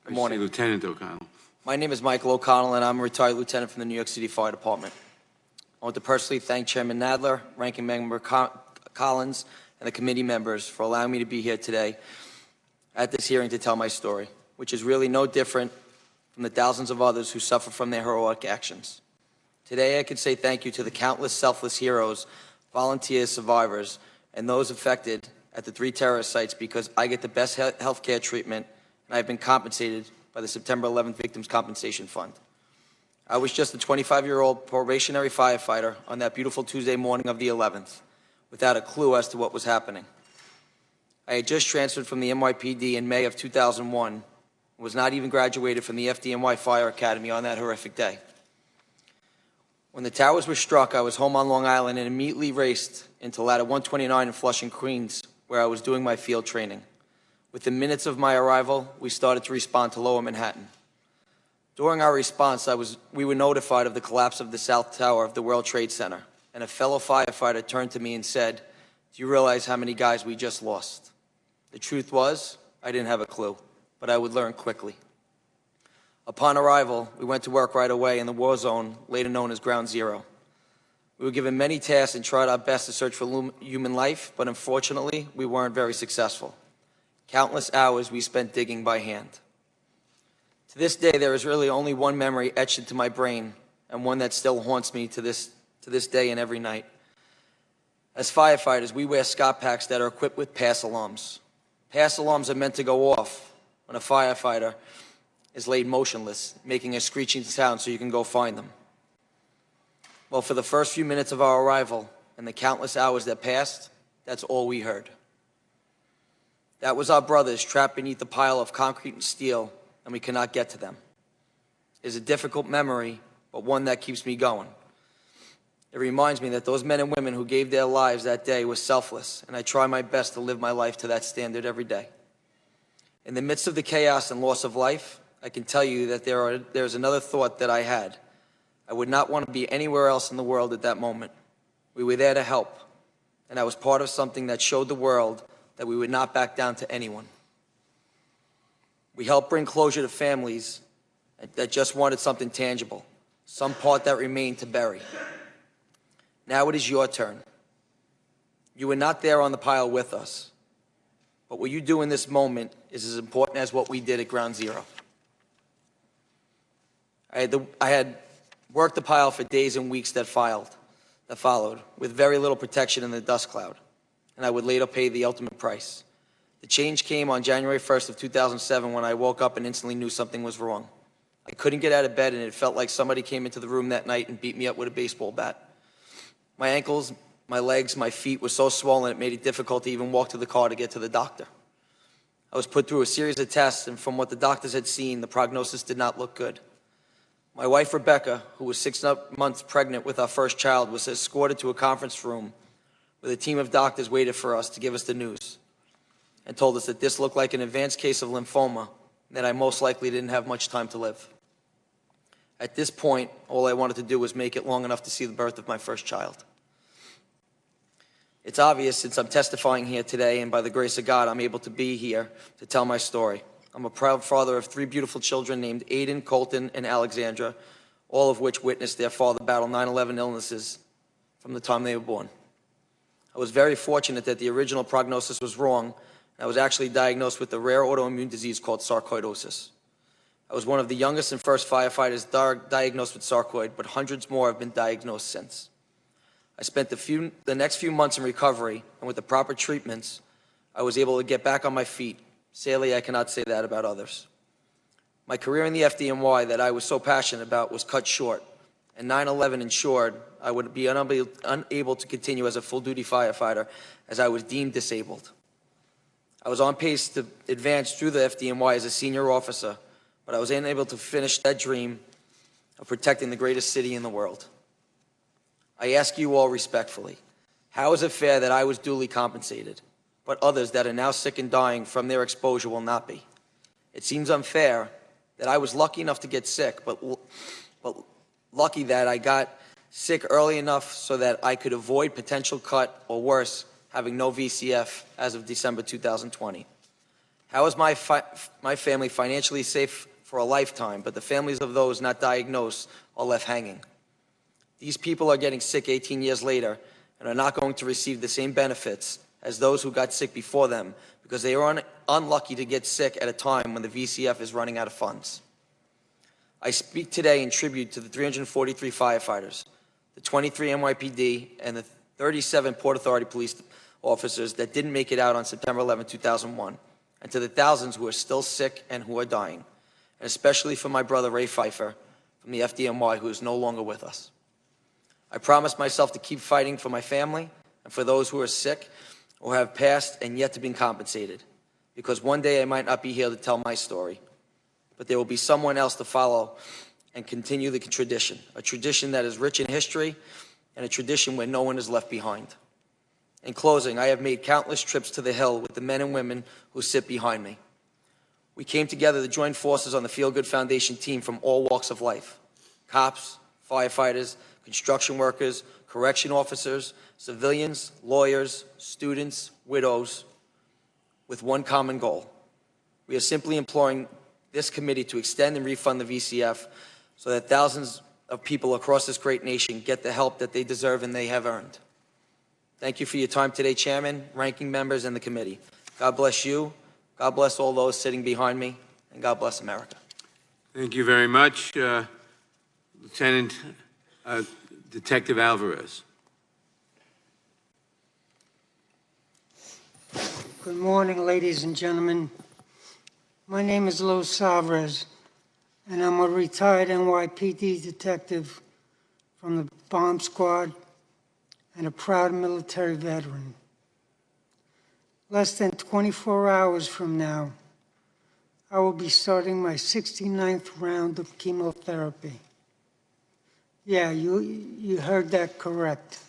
Good morning. Lieutenant O'Connell. My name is Michael O'Connell, and I'm a retired lieutenant from the New York City Fire Department. I want to personally thank Chairman Nadler, Ranking Member Collins, and the committee members for allowing me to be here today at this hearing to tell my story, which is really no different from the thousands of others who suffer from their heroic actions. Today, I could say thank you to the countless selfless heroes, volunteers, survivors, and those affected at the 3 terrorist sites because I get the best health care treatment and I've been compensated by the September 11th Victims Compensation Fund. I was just a 25-year-old probationary firefighter on that beautiful Tuesday morning of the 11th, without a clue as to what was happening. I had just transferred from the NYPD in May of 2001, and was not even graduated from the FDNY Fire Academy on that horrific day. When the towers were struck, I was home on Long Island and immediately raced into Ladder 129 in Flushing, Queens, where I was doing my field training. Within minutes of my arrival, we started to respond to Lower Manhattan. During our response, we were notified of the collapse of the South Tower of the World Trade Center, and a fellow firefighter turned to me and said, "Do you realize how many guys we just lost?" The truth was, I didn't have a clue, but I would learn quickly. Upon arrival, we went to work right away in the war zone, later known as Ground Zero. We were given many tasks and tried our best to search for human life, but unfortunately, we weren't very successful. Countless hours we spent digging by hand. To this day, there is really only one memory etched into my brain, and one that still haunts me to this day and every night. As firefighters, we wear Scott packs that are equipped with pass alarms. Pass alarms are meant to go off when a firefighter is laid motionless, making a screeching sound so you can go find them. Well, for the first few minutes of our arrival and the countless hours that passed, that's all we heard. That was our brothers trapped beneath a pile of concrete and steel, and we cannot get to them. It is a difficult memory, but one that keeps me going. It reminds me that those men and women who gave their lives that day were selfless, and I try my best to live my life to that standard every day. In the midst of the chaos and loss of life, I can tell you that there's another thought that I had. I would not want to be anywhere else in the world at that moment. We were there to help, and I was part of something that showed the world that we would not back down to anyone. We helped bring closure to families that just wanted something tangible, some part that remained to bury. Now it is your turn. You were not there on the pile with us, but what you do in this moment is as important as what we did at Ground Zero. I had worked the pile for days and weeks that followed, with very little protection in the dust cloud, and I would later pay the ultimate price. The change came on January 1st of 2007 when I woke up and instantly knew something was wrong. I couldn't get out of bed, and it felt like somebody came into the room that night and beat me up with a baseball bat. My ankles, my legs, my feet were so swollen it made it difficult to even walk to the car to get to the doctor. I was put through a series of tests, and from what the doctors had seen, the prognosis did not look good. My wife, Rebecca, who was 6 months pregnant with our first child, was escorted to a conference room where a team of doctors waited for us to give us the news and told us that this looked like an advanced case of lymphoma and that I most likely didn't have much time to live. At this point, all I wanted to do was make it long enough to see the birth of my first child. It's obvious since I'm testifying here today, and by the grace of God, I'm able to be here to tell my story. I'm a proud father of 3 beautiful children named Aiden, Colton, and Alexandra, all of which witnessed their father battle 9/11 illnesses from the time they were born. I was very fortunate that the original prognosis was wrong, and I was actually diagnosed with a rare autoimmune disease called sarcoidosis. I was one of the youngest and first firefighters diagnosed with sarcoid, but hundreds more have been diagnosed since. I spent the next few months in recovery, and with the proper treatments, I was able to get back on my feet. Sadly, I cannot say that about others. My career in the FDNY that I was so passionate about was cut short, and 9/11 ensured I would be unable to continue as a full-duty firefighter as I was deemed disabled. I was on pace to advance through the FDNY as a senior officer, but I was unable to finish that dream of protecting the greatest city in the world. I ask you all respectfully, how is it fair that I was duly compensated, but others that are now sick and dying from their exposure will not be? It seems unfair that I was lucky enough to get sick, but lucky that I got sick early enough so that I could avoid potential cut, or worse, having no VCF as of December 2020. How is my family financially safe for a lifetime, but the families of those not diagnosed are left hanging? These people are getting sick 18 years later and are not going to receive the same benefits as those who got sick before them because they are unlucky to get sick at a time when the VCF is running out of funds. I speak today in tribute to the 343 firefighters, the 23 NYPD, and the 37 Port Authority police officers that didn't make it out on September 11, 2001, and to the thousands who are still sick and who are dying, and especially for my brother Ray Pfeiffer from the FDNY, who is no longer with us. I promised myself to keep fighting for my family and for those who are sick or have passed and yet to be compensated, because one day I might not be here to tell my story, but there will be someone else to follow and continue the tradition, a tradition that is rich in history and a tradition where no one is left behind. In closing, I have made countless trips to the Hill with the men and women who sit behind me. We came together to join forces on the Feel Good Foundation team from all walks of life: cops, firefighters, construction workers, correction officers, civilians, lawyers, students, widows, with one common goal. We are simply imploring this committee to extend and refund the VCF so that thousands of people across this great nation get the help that they deserve and they have earned. Thank you for your time today, Chairman, ranking members, and the committee. God bless you. God bless all those sitting behind me, and God bless America. Thank you very much, Lieutenant Detective Alvarez. Good morning, ladies and gentlemen. My name is Los Alvarez, and I'm a retired NYPD detective from the bomb squad and a proud military veteran. Less than 24 hours from now, I will be starting my 69th round of chemotherapy. Yeah, you heard that correct.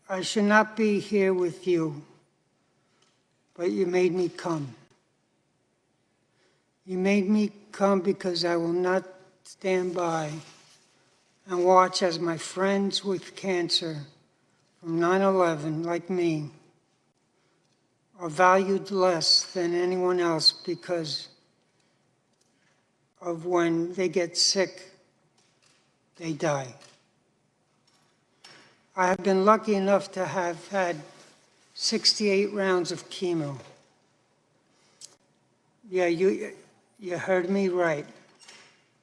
I should not be here with you, but you made me come. You made me come because I will not stand by and watch as my friends with cancer from 9/11, like me, are valued less than anyone else because of when they get sick, they die. I have been lucky enough to have had 68 rounds of chemo. Yeah, you heard me right.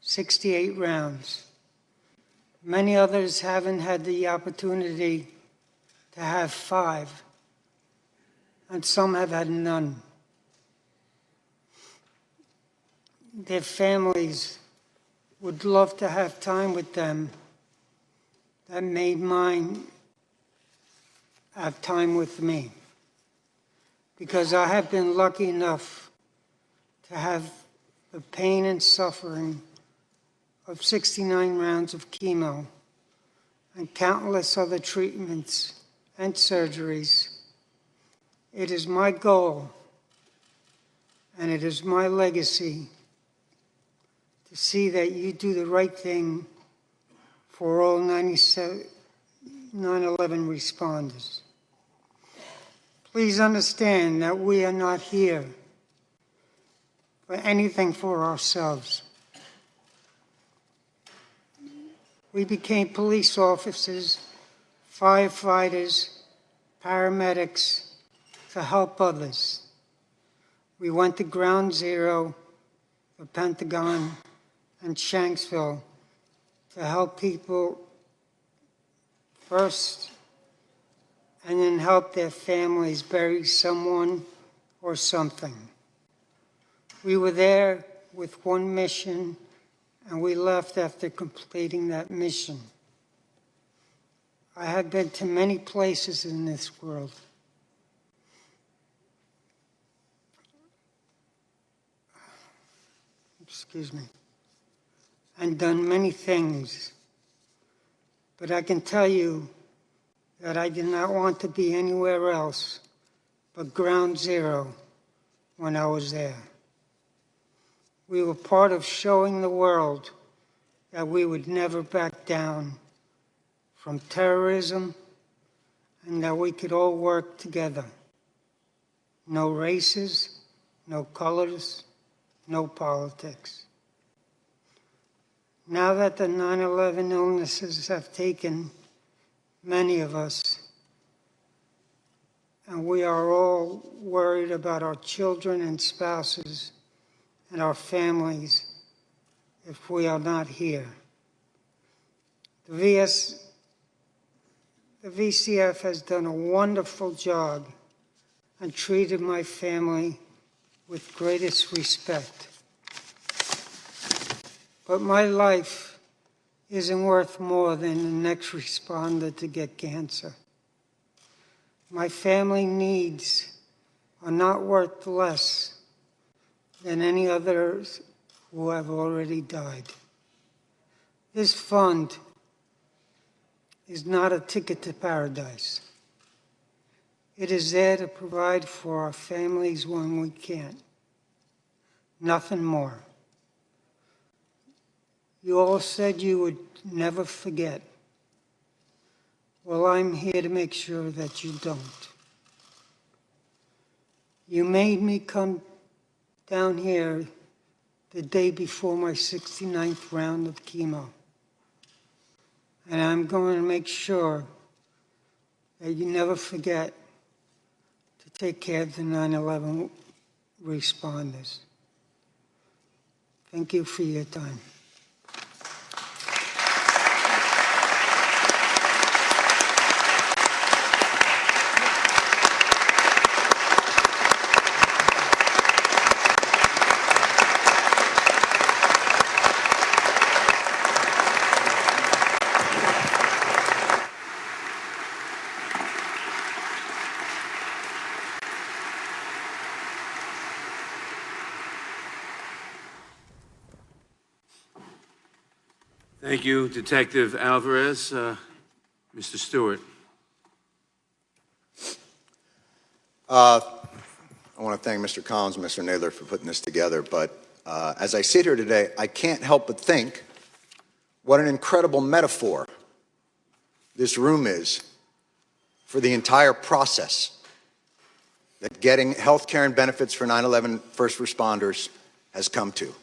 68 rounds. Many others haven't had the opportunity to have 5, and some have had none. Their families would love to have time with them. That made mine have time with me, because I have been lucky enough to have the pain and suffering of 69 rounds of chemo and countless other treatments and surgeries. It is my goal and it is my legacy to see that you do the right thing for all 9/11 responders. Please understand that we are not here for anything for ourselves. We became police officers, firefighters, paramedics to help others. We went to Ground Zero, the Pentagon, and Shanksville to help people first, and then help their families bury someone or something. We were there with one mission, and we left after completing that mission. I have been to many places in this world. Excuse me. And done many things. But I can tell you that I did not want to be anywhere else but Ground Zero when I was there. We were part of showing the world that we would never back down from terrorism and that we could all work together. No races, no colors, no politics. Now that the 9/11 illnesses have taken many of us, and we are all worried about our children and spouses and our families if we are not here. The VCF has done a wonderful job and treated my family with greatest respect. But my life isn't worth more than the next responder to get cancer. My family needs are not worth less than any others who have already died. This fund is not a ticket to paradise. It is there to provide for our families when we can't. Nothing more. You all said you would never forget. Well, I'm here to make sure that you don't. You made me come down here the day before my 69th round of chemo. And I'm going to make sure that you never forget to take care of the 9/11 responders. Thank you for your time. Thank you, Detective Alvarez. Mr. Stewart. I want to thank Mr. Collins and Mr. Nadler for putting this together, but as I sit here today, I can't help but think what an incredible metaphor this room is for the entire process that getting health care and benefits for 9/11 first responders has come to.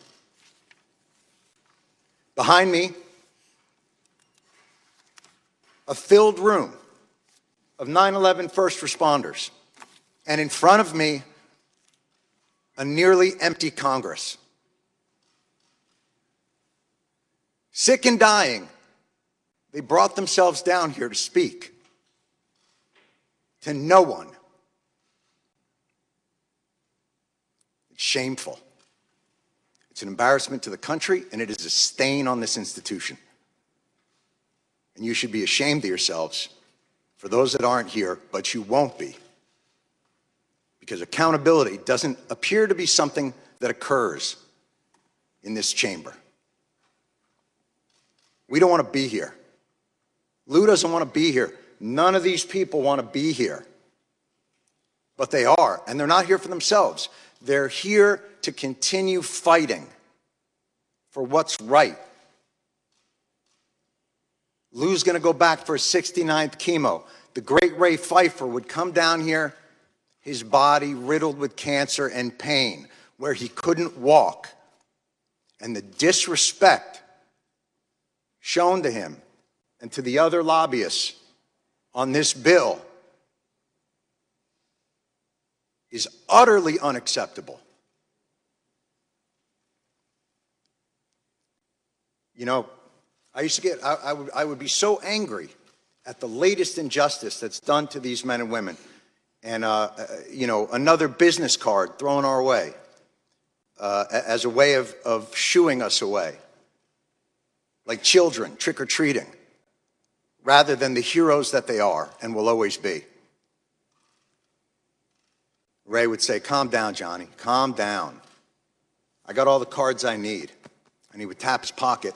Behind me, a filled room of 9/11 first responders And in front of me, a nearly empty Congress. Sick and dying, they brought themselves down here to speak to no one. It's shameful. It's an embarrassment to the country, and it is a stain on this institution. And you should be ashamed of yourselves for those that aren't here, but you won't be. Because accountability doesn't appear to be something that occurs in this chamber. We don't want to be here. Lou doesn't want to be here. None of these people want to be here. But they are, and they're not here for themselves. They're here to continue fighting for what's right. Lou's going to go back for his 69th chemo. The great Ray Pfeiffer would come down here, his body riddled with cancer and pain, where he couldn't walk. And the disrespect shown to him and to the other lobbyists on this bill is utterly unacceptable. You know, I would be so angry at the latest injustice that's done to these men and women. And, you know, another business card thrown our way as a way of shooing us away. Like children trick-or-treating, rather than the heroes that they are and will always be. Ray would say, "Calm down, Johnny, calm down. I got all the cards I need." And he would tap his pocket.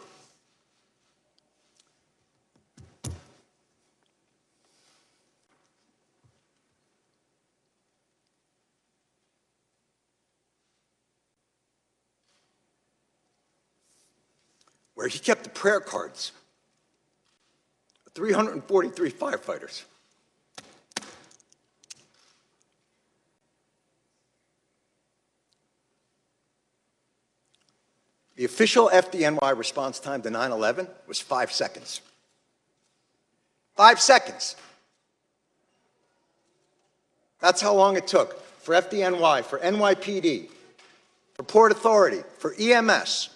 Where he kept the prayer cards of 343 firefighters. The official FDNY response time to 9/11 was 5 seconds. 5 seconds. That's how long it took for FDNY, for NYPD, for Port Authority, for EMS,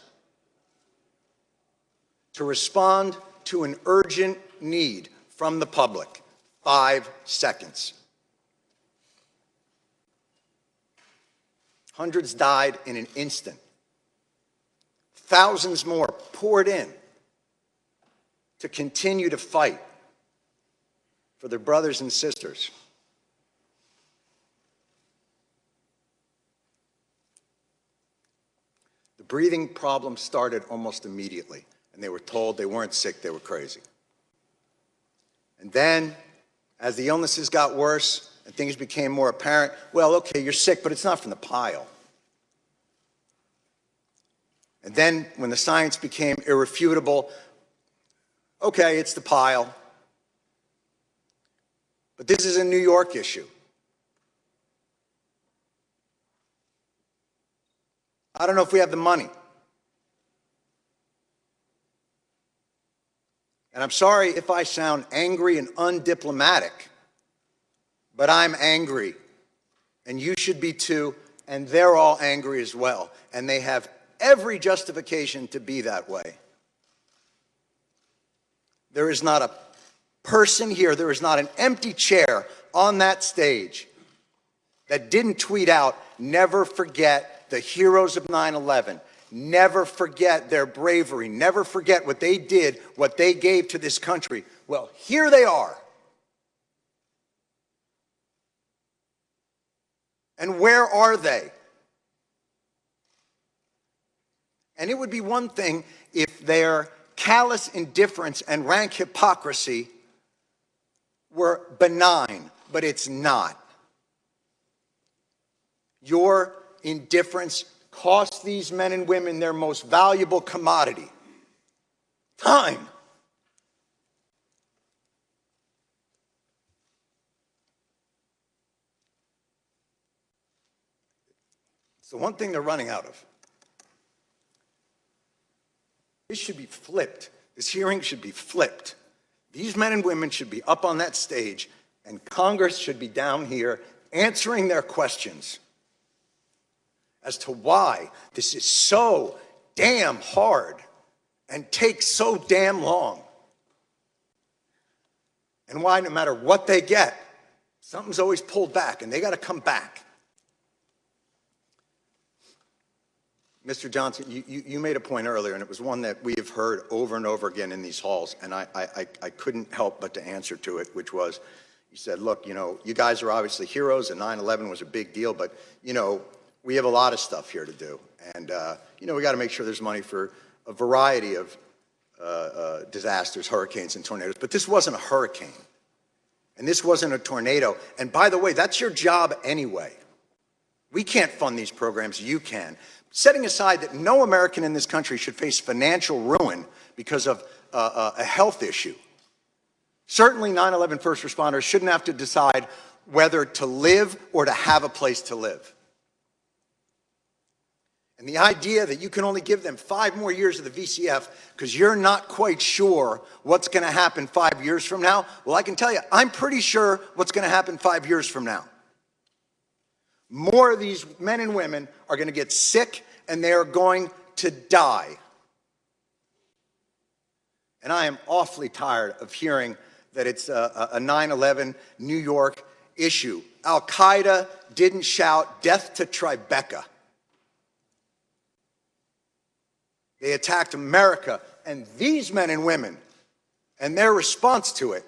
to respond to an urgent need from the public. 5 seconds. Hundreds died in an instant. Thousands more poured in to continue to fight for their brothers and sisters. The breathing problem started almost immediately. And they were told they weren't sick, they were crazy. And then, as the illnesses got worse and things became more apparent, well, okay, you're sick, but it's not from the pile. And then, when the science became irrefutable, okay, it's the pile. But this is a New York issue. I don't know if we have the money. And I'm sorry if I sound angry and undiplomatic, but I'm angry. And you should be too, and they're all angry as well. And they have every justification to be that way. There is not a person here, there is not an empty chair on that stage that didn't tweet out, "Never forget the heroes of 9/11. Never forget their bravery. Never forget what they did, what they gave to this country." Well, here they are. And where are they? And it would be one thing if their callous indifference and rank hypocrisy were benign, but it's not. Your indifference cost these men and women their most valuable commodity, time. It's the one thing they're running out of. This should be flipped. This hearing should be flipped. These men and women should be up on that stage, and Congress should be down here answering their questions as to why this is so damn hard and takes so damn long. And why, no matter what they get, something's always pulled back and they got to come back. Mr. Johnson, you made a point earlier, and it was one that we have heard over and over again in these halls, and I couldn't help but to answer to it, which was, you said, look, you guys are obviously heroes, and 9/11 was a big deal, but, we have a lot of stuff here to do. And, we got to make sure there's money for a variety of disasters, hurricanes and tornadoes. But this wasn't a hurricane, and this wasn't a tornado. And by the way, that's your job anyway. We can't fund these programs, you can. Setting aside that no American in this country should face financial ruin because of a health issue. Certainly 9/11 first responders shouldn't have to decide whether to live or to have a place to live. And the idea that you can only give them 5 more years of the VCF because you're not quite sure what's going to happen 5 years from now, well, I can tell you, I'm pretty sure what's going to happen 5 years from now. More of these men and women are going to get sick and they are going to die. And I am awfully tired of hearing that it's a 9/11 New York issue. Al-Qaeda didn't shout death to Tribeca. They attacked America, and these men and women and their response to it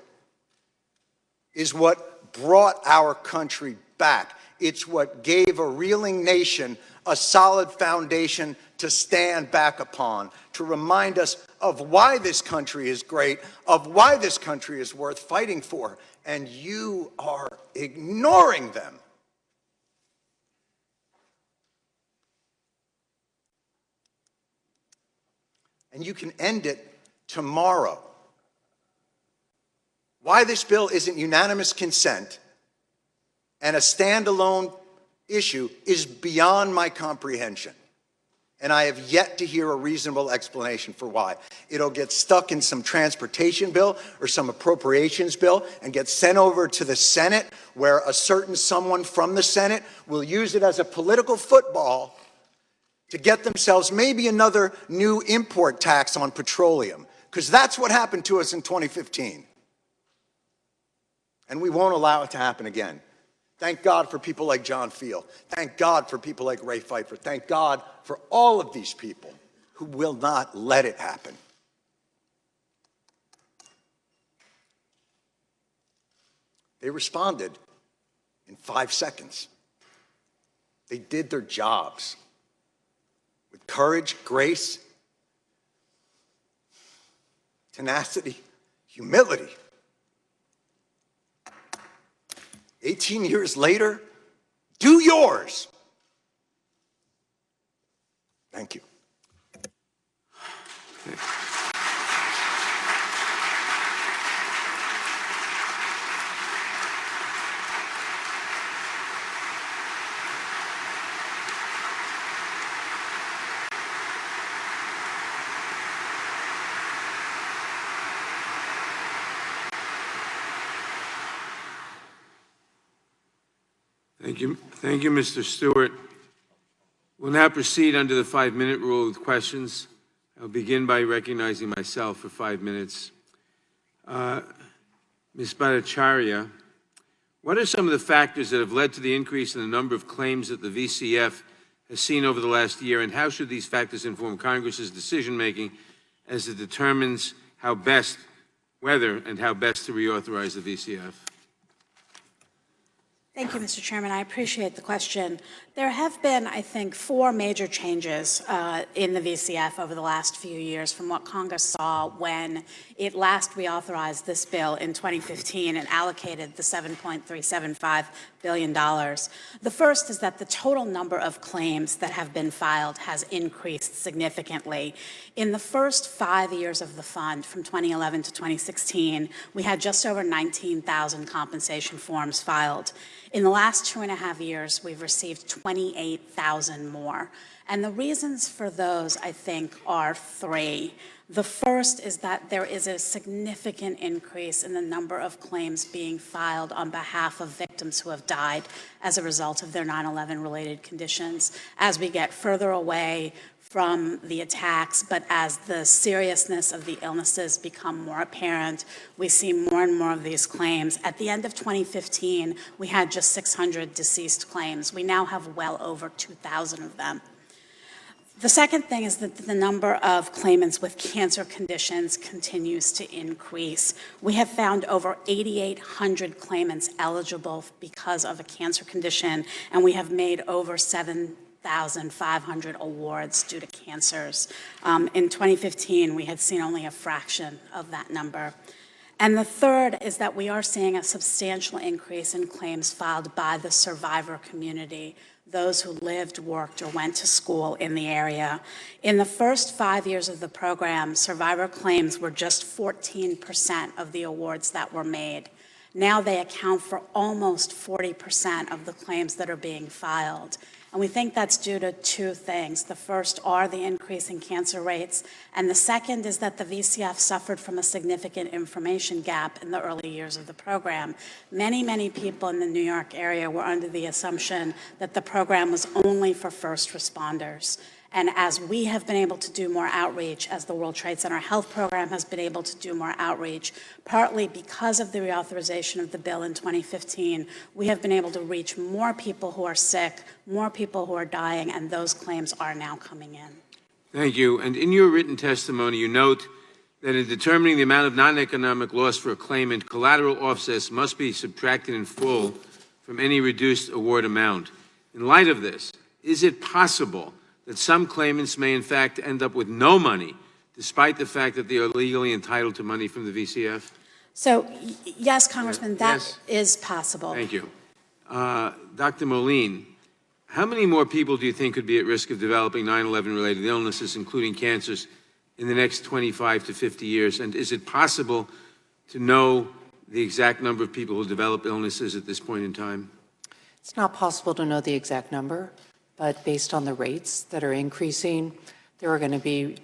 is what brought our country back. It's what gave a reeling nation a solid foundation to stand back upon, to remind us of why this country is great, of why this country is worth fighting for, and you are ignoring them. And you can end it tomorrow. Why this bill isn't unanimous consent and a standalone issue is beyond my comprehension. And I have yet to hear a reasonable explanation for why. It'll get stuck in some transportation bill or some appropriations bill and get sent over to the Senate, where a certain someone from the Senate will use it as a political football to get themselves maybe another new import tax on petroleum, because that's what happened to us in 2015. And we won't allow it to happen again. Thank God for people like John Field. Thank God for people like Ray Pfeiffer. Thank God for all of these people who will not let it happen. They responded in 5 seconds. They did their jobs with courage, grace, tenacity, humility. 18 years later, do yours. Thank you. Thank you, Mr. Stewart. We'll now proceed under the 5-minute rule with questions. I'll begin by recognizing myself for 5 minutes. Ms. Bhattacharya, what are some of the factors that have led to the increase in the number of claims that the VCF has seen over the last year, and how should these factors inform Congress's decision-making as it determines whether and how best to reauthorize the VCF? Thank you, Mr. Chairman. I appreciate the question. There have been, I think, 4 major changes in the VCF over the last few years from what Congress saw when it last reauthorized this bill in 2015 and allocated the $7.375 billion. The first is that the total number of claims that have been filed has increased significantly. In the first 5 years of the fund, from 2011 to 2016, we had just over 19,000 compensation forms filed. In the last 2.5 years, we've received 28,000 more. And the reasons for those, I think, are three. The first is that there is a significant increase in the number of claims being filed on behalf of victims who have died as a result of their 9/11 related conditions. As we get further away from the attacks, but as the seriousness of the illnesses become more apparent, we see more and more of these claims. At the end of 2015, we had just 600 deceased claims. We now have well over 2,000 of them. The second thing is that the number of claimants with cancer conditions continues to increase. We have found over 8,800 claimants eligible because of a cancer condition, and we have made over 7,500 awards due to cancers. In 2015, we had seen only a fraction of that number. And the third is that we are seeing a substantial increase in claims filed by the survivor community, those who lived, worked, or went to school in the area. In the first 5 years of the program, survivor claims were just 14% of the awards that were made. Now they account for almost 40% of the claims that are being filed. And we think that's due to two things. The first are the increase in cancer rates, and the second is that the VCF suffered from a significant information gap in the early years of the program. Many, many people in the New York area were under the assumption that the program was only for first responders. And as we have been able to do more outreach, as the World Trade Center Health Program has been able to do more outreach, partly because of the reauthorization of the bill in 2015, we have been able to reach more people who are sick, more people who are dying, and those claims are now coming in. Thank you. And in your written testimony, you note that in determining the amount of non-economic loss for a claimant, collateral offsets must be subtracted in full from any reduced award amount. In light of this, is it possible that some claimants may in fact end up with no money, despite the fact that they are legally entitled to money from the VCF? So, yes, Congressman, that Yes. is possible. Thank you. Dr. Moline, how many more people do you think could be at risk of developing 9/11 related illnesses, including cancers, in the next 25 to 50 years? And is it possible to know the exact number of people who develop illnesses at this point in time? It's not possible to know the exact number, but based on the rates that are increasing, there are going to be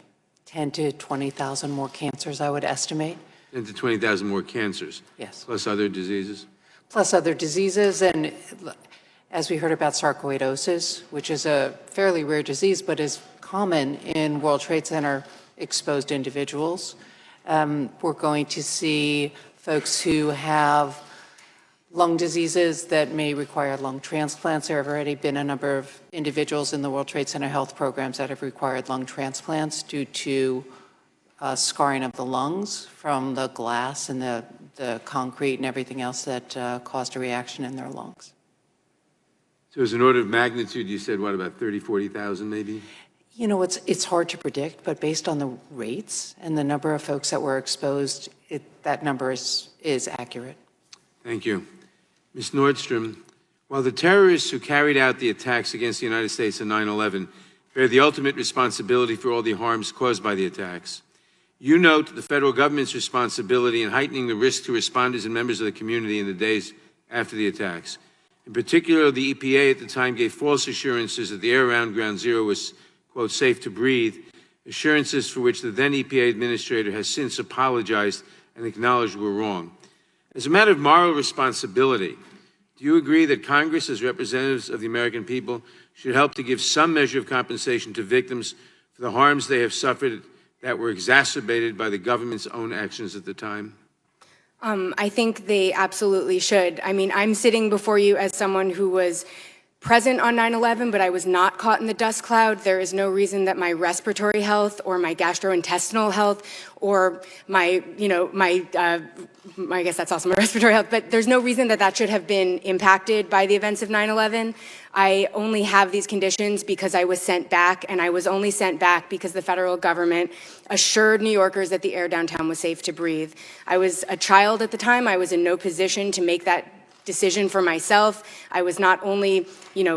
10 to 20,000 more cancers, I would estimate. 10 to 20,000 more cancers? Yes. Plus other diseases? Plus other diseases, and as we heard about sarcoidosis, which is a fairly rare disease, but is common in World Trade Center exposed individuals. We're going to see folks who have lung diseases that may require lung transplants. There have already been a number of individuals in the World Trade Center health programs that have required lung transplants due to scarring of the lungs from the glass and the concrete and everything else that caused a reaction in their lungs. So as an order of magnitude, you said, what, about 30, 40,000 maybe? You know, it's hard to predict, but based on the rates and the number of folks that were exposed, that number is accurate. Thank you. Ms. Nordstrom, while the terrorists who carried out the attacks against the United States on 9/11 bear the ultimate responsibility for all the harms caused by the attacks, you note the federal government's responsibility in heightening the risk to responders and members of the community in the days after the attacks. In particular, the EPA at the time gave false assurances that the air around Ground Zero was, quote, safe to breathe, assurances for which the then EPA administrator has since apologized and acknowledged were wrong. As a matter of moral responsibility, do you agree that Congress, as representatives of the American people, should help to give some measure of compensation to victims for the harms they have suffered that were exacerbated by the government's own actions at the time? I think they absolutely should. I mean, I'm sitting before you as someone who was present on 9/11, but I was not caught in the dust cloud. There is no reason that my respiratory health or my gastrointestinal health or my, I guess that's also my respiratory health, but there's no reason that that should have been impacted by the events of 9/11. I only have these conditions because I was sent back, and I was only sent back because the federal government assured New Yorkers that the air downtown was safe to breathe. I was a child at the time. I was in no position to make that decision for myself. I was not only,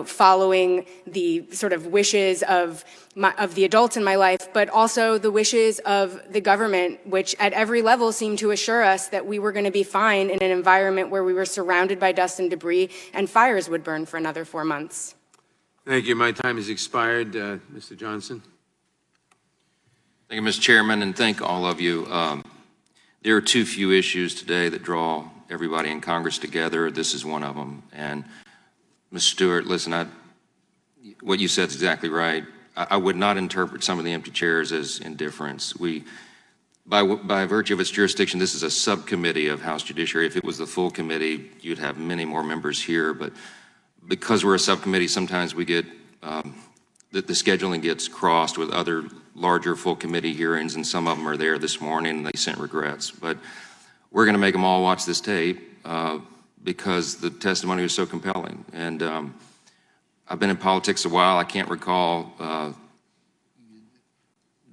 following the sort of wishes of the adults in my life, but also the wishes of the government, which at every level seemed to assure us that we were going to be fine in an environment where we were surrounded by dust and debris and fires would burn for another 4 months. Thank you. My time has expired. Mr. Johnson. Thank you, Mr. Chairman, and thank all of you. There are too few issues today that draw everybody in Congress together. This is one of them. And Mr. Stewart, listen, what you said is exactly right. I would not interpret some of the empty chairs as indifference. By virtue of its jurisdiction, this is a subcommittee of House Judiciary. If it was the full committee, you'd have many more members here. But because we're a subcommittee, sometimes we get the scheduling gets crossed with other larger full committee hearings, and some of them are there this morning, and they sent regrets. But we're going to make them all watch this tape because the testimony was so compelling. And I've been in politics a while. I can't recall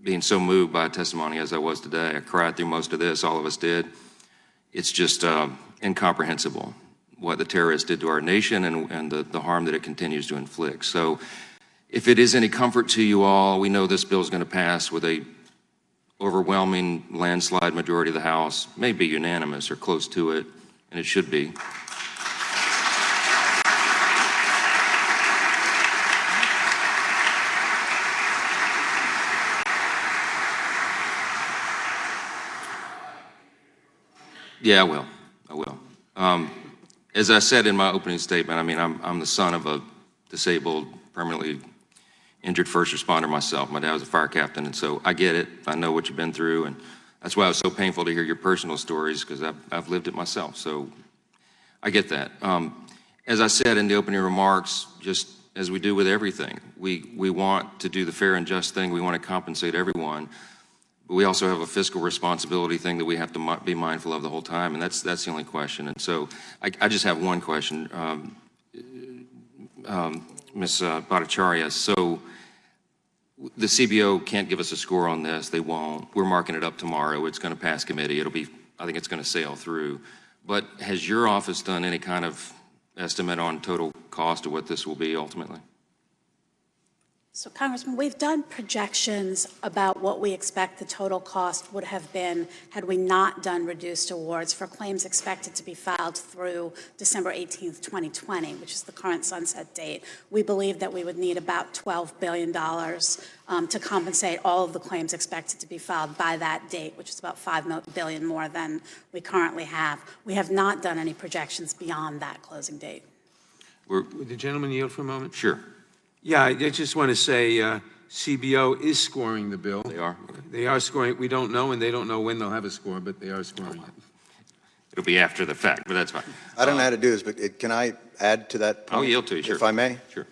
being so moved by a testimony as I was today. I cried through most of this. All of us did. It's just incomprehensible what the terrorists did to our nation and the harm that it continues to inflict. So if it is any comfort to you all, we know this bill is going to pass with a overwhelming landslide majority of the House, maybe unanimous or close to it, and it should be. Yeah, I will. As I said in my opening statement, I mean, I'm the son of a disabled, permanently injured first responder myself. My dad was a fire captain, and so I get it. I know what you've been through, and that's why it was so painful to hear your personal stories, because I've lived it myself. So I get that. As I said in the opening remarks, just as we do with everything, we want to do the fair and just thing. We want to compensate everyone. But we also have a fiscal responsibility thing that we have to be mindful of the whole time, and that's the only question. And so I just have one question, Ms. Bhattacharya. So the CBO can't give us a score on this. They won't. We're marking it up tomorrow. It's going to pass committee. I think it's going to sail through. But has your office done any kind of estimate on total cost of what this will be ultimately? So, Congressman, we've done projections about what we expect the total cost would have been had we not done reduced awards for claims expected to be filed through December 18th, 2020, which is the current sunset date. We believe that we would need about $12 billion to compensate all of the claims expected to be filed by that date, which is about $5 billion more than we currently have. We have not done any projections beyond that closing date. Would the gentleman yield for a moment? Sure. Yeah, I just want to say CBO is scoring the bill. They are? They are scoring. We don't know, and they don't know when they'll have a score, but they are scoring it. It'll be after the fact, but that's fine. I don't know how to do this, but can I add to that point? I'll yield to you, sure. If I may? Sure.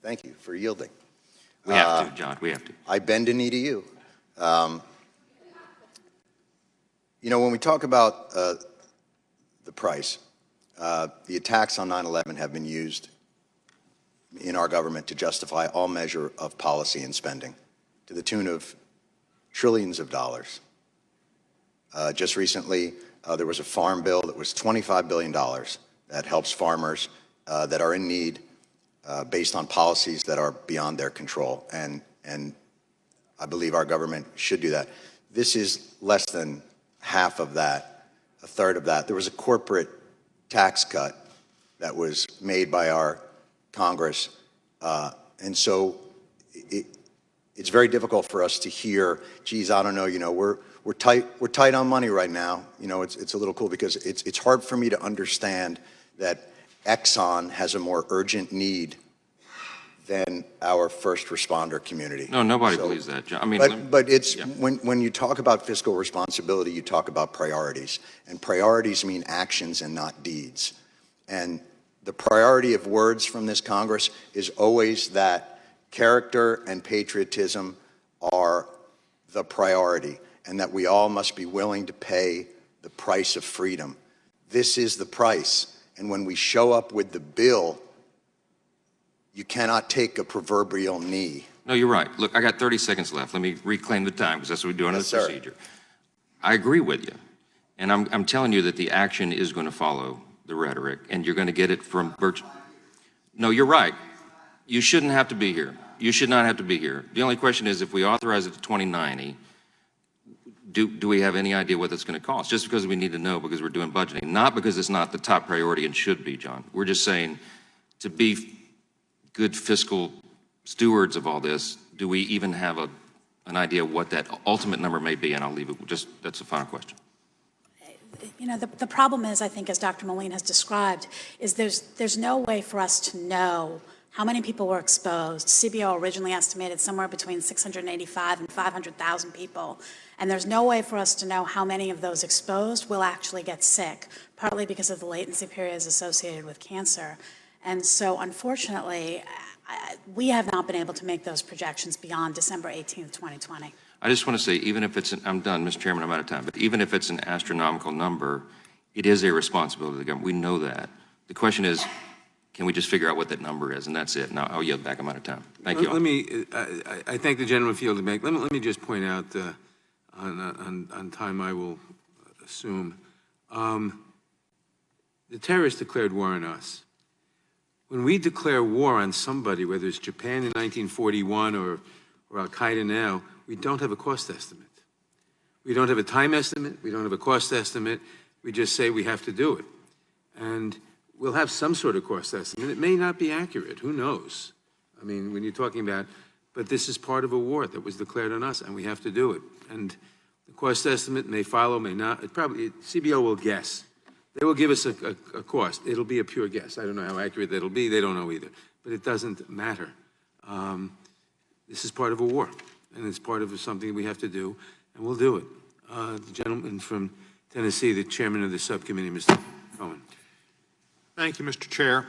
Thank you for yielding. We have to, John, we have to. I bend a knee to you. When we talk about the price, the attacks on 9/11 have been used in our government to justify all measure of policy and spending to the tune of trillions of dollars. Just recently, there was a farm bill that was $25 billion that helps farmers that are in need based on policies that are beyond their control. And I believe our government should do that. This is less than half of that, a third of that. There was a corporate tax cut that was made by our Congress, and so it's very difficult for us to hear, geez, I don't know, we're tight on money right now. It's a little cool because it's hard for me to understand that Exxon has a more urgent need than our first responder community. No, nobody believes that, John. I mean, but it's when you talk about fiscal responsibility, you talk about priorities, and priorities mean actions and not deeds. And the priority of words from this Congress is always that character and patriotism are the priority, and that we all must be willing to pay the price of freedom. This is the price, and when we show up with the bill, you cannot take a proverbial knee. no, you're right. Look, I got 30 seconds left. Let me reclaim the time because that's what we do in this procedure. I agree with you, and I'm telling you that the action is going to follow the rhetoric, and you're going to get it from No, you're right. You shouldn't have to be here. You should not have to be here. The only question is, if we authorize it to 2090, do we have any idea what that's going to cost? Just because we need to know because we're doing budgeting, not because it's not the top priority and should be, John. We're just saying, to be good fiscal stewards of all this, do we even have an idea what that ultimate number may be? And I'll leave it, that's the final question. You know, the problem is, I think, as Dr. Moline has described, is there's no way for us to know how many people were exposed. CBO originally estimated somewhere between 685 and 500,000 people. And there's no way for us to know how many of those exposed will actually get sick, partly because of the latency periods associated with cancer. And so, unfortunately, we have not been able to make those projections beyond December 18th, 2020. I just want to say, even if it's, I'm done, Mr. Chairman, I'm out of time, but even if it's an astronomical number, it is a responsibility of the government. We know that. The question is, can we just figure out what that number is? And that's it. Now, I'll yield back. I'm out of time. Thank you all. I thank the gentleman for yielding back. Let me just point out, on time I will assume, the terrorists declared war on us. When we declare war on somebody, whether it's Japan in 1941 or Al-Qaeda now, we don't have a cost estimate. We don't have a time estimate. We don't have a cost estimate. We just say we have to do it. And we'll have some sort of cost estimate. It may not be accurate. Who knows? I mean, when you're talking about, but this is part of a war that was declared on us, and we have to do it. And the cost estimate may follow, may not. CBO will guess. They will give us a cost. It'll be a pure guess. I don't know how accurate that'll be. They don't know either. But it doesn't matter. This is part of a war, and it's part of something we have to do, and we'll do it. The gentleman from Tennessee, the chairman of the subcommittee, Mr. Cohen. Thank you, Mr. Chair.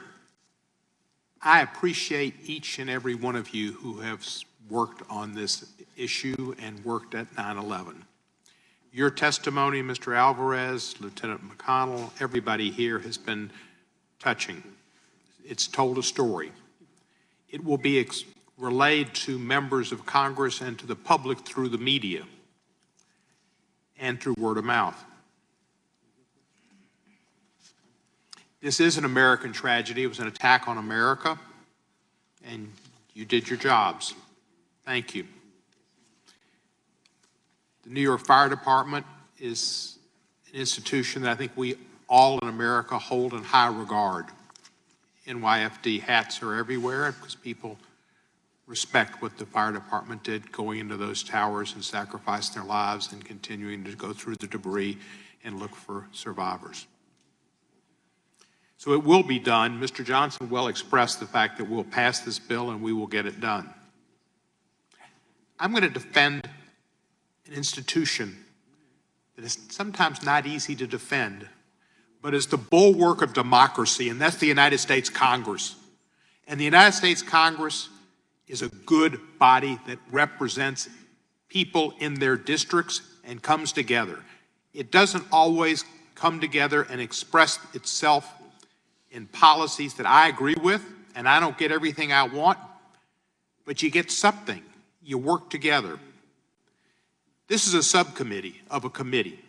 I appreciate each and every one of you who have worked on this issue and worked at 9/11. Your testimony, Mr. Alvarez, Lieutenant McConnell, everybody here has been touching. It's told a story. It will be relayed to members of Congress and to the public through the media and through word of mouth. This is an American tragedy. It was an attack on America, and you did your jobs. Thank you. The New York Fire Department is an institution that I think we all in America hold in high regard. NYFD hats are everywhere because people respect what the fire department did going into those towers and sacrificing their lives and continuing to go through the debris and look for survivors. So it will be done. Mr. Johnson well expressed the fact that we'll pass this bill and we will get it done. I'm going to defend an institution that is sometimes not easy to defend, but is the bulwark of democracy, and that's the United States Congress. And the United States Congress is a good body that represents people in their districts and comes together. It doesn't always come together and express itself in policies that I agree with, and I don't get everything I want, but you get something. You work together. This is a subcommittee of a committee.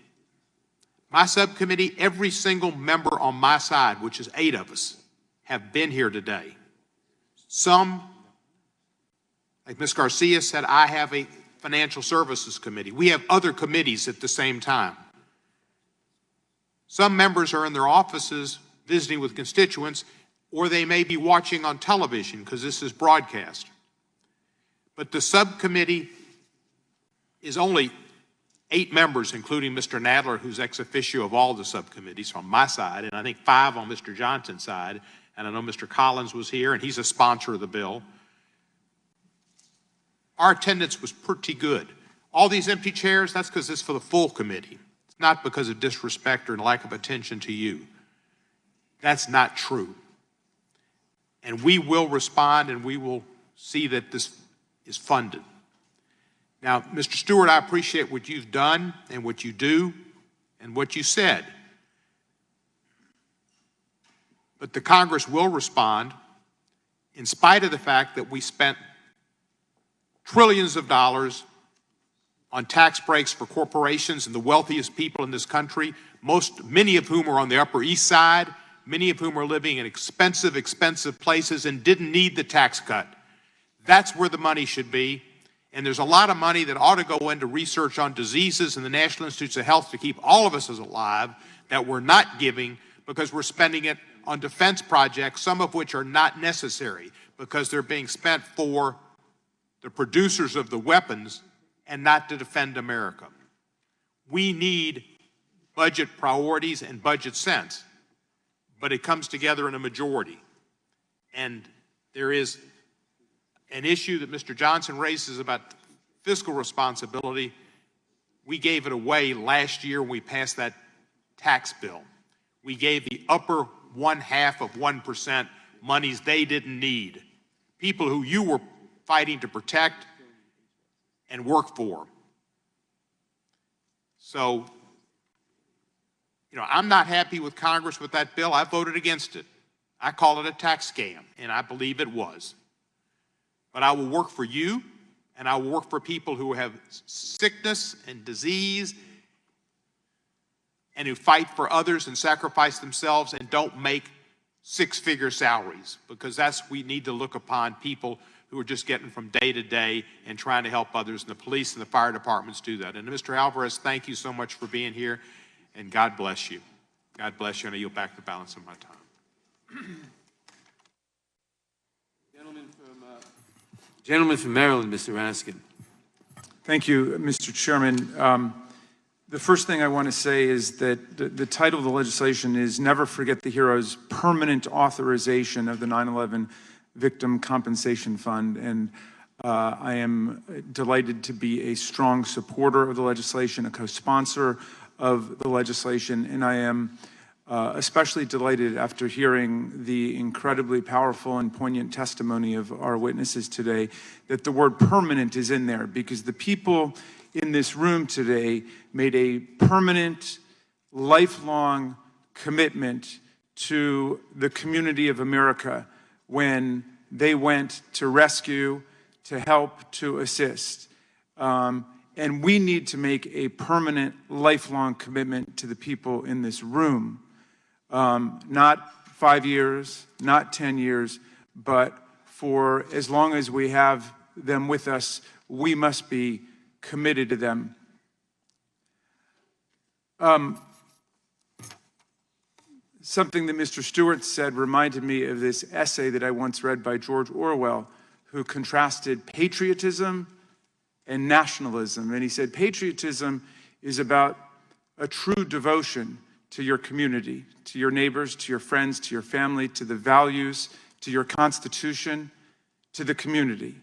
My subcommittee, every single member on my side, which is 8 of us, have been here today. Some, like Ms. Garcia said, I have a financial services committee. We have other committees at the same time. Some members are in their offices visiting with constituents, or they may be watching on television because this is broadcast. But the subcommittee is only 8 members, including Mr. Nadler, who's ex officio of all the subcommittees on my side, and I think 5 on Mr. Johnson's side. And I know Mr. Collins was here, and he's a sponsor of the bill. Our attendance was pretty good. All these empty chairs, that's because it's for the full committee. It's not because of disrespect or lack of attention to you. That's not true. And we will respond, and we will see that this is funded. Now, Mr. Stewart, I appreciate what you've done and what you do and what you said. But the Congress will respond in spite of the fact that we spent trillions of dollars on tax breaks for corporations and the wealthiest people in this country, many of whom are on the Upper East Side, many of whom are living in expensive, expensive places and didn't need the tax cut. That's where the money should be. And there's a lot of money that ought to go into research on diseases and the National Institutes of Health to keep all of us alive that we're not giving because we're spending it on defense projects, some of which are not necessary because they're being spent for the producers of the weapons and not to defend America. We need budget priorities and budget sense, but it comes together in a majority. And there is an issue that Mr. Johnson raises about fiscal responsibility. We gave it away last year when we passed that tax bill. We gave the upper 0.5% monies they didn't need. People who you were fighting to protect and work for. So, I'm not happy with Congress with that bill. I voted against it. I call it a tax scam, and I believe it was. But I will work for you, and I will work for people who have sickness and disease and who fight for others and sacrifice themselves and don't make six-figure salaries, because we need to look upon people who are just getting from day to day and trying to help others, and the police and the fire departments do that. And Mr. Alvarez, thank you so much for being here, and God bless you. God bless you, and I yield back the balance of my time. Gentleman from Maryland, Mr. Raskin. Thank you, Mr. Chairman. The first thing I want to say is that the title of the legislation is Never Forget the Heroes, Permanent Authorization of the 9/11 Victim Compensation Fund. And I am delighted to be a strong supporter of the legislation, a co-sponsor of the legislation, and I am especially delighted after hearing the incredibly powerful and poignant testimony of our witnesses today that the word permanent is in there, because the people in this room today made a permanent, lifelong commitment to the community of America when they went to rescue, to help, to assist. And we need to make a permanent, lifelong commitment to the people in this room. Not 5 years, not 10 years, but for as long as we have them with us, we must be committed to them. Something that Mr. Stewart said reminded me of this essay that I once read by George Orwell, who contrasted patriotism and nationalism. And he said, patriotism is about a true devotion to your community, to your neighbors, to your friends, to your family, to the values, to your Constitution, to the community.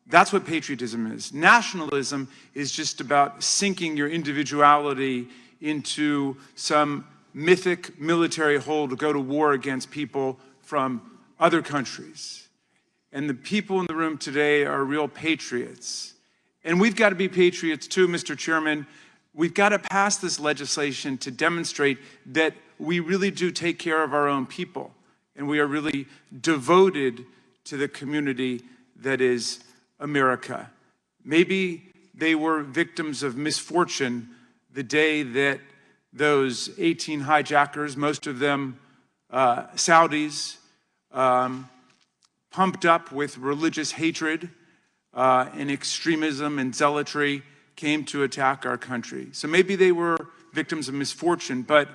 That's what patriotism is. Nationalism is just about sinking your individuality into some mythic military hold to go to war against people from other countries. And the people in the room today are real patriots. And we've got to be patriots too, Mr. Chairman. We've got to pass this legislation to demonstrate that we really do take care of our own people, and we are really devoted to the community that is America. Maybe they were victims of misfortune the day that those 18 hijackers, most of them Saudis, pumped up with religious hatred and extremism and zealotry, came to attack our country. So maybe they were victims of misfortune, but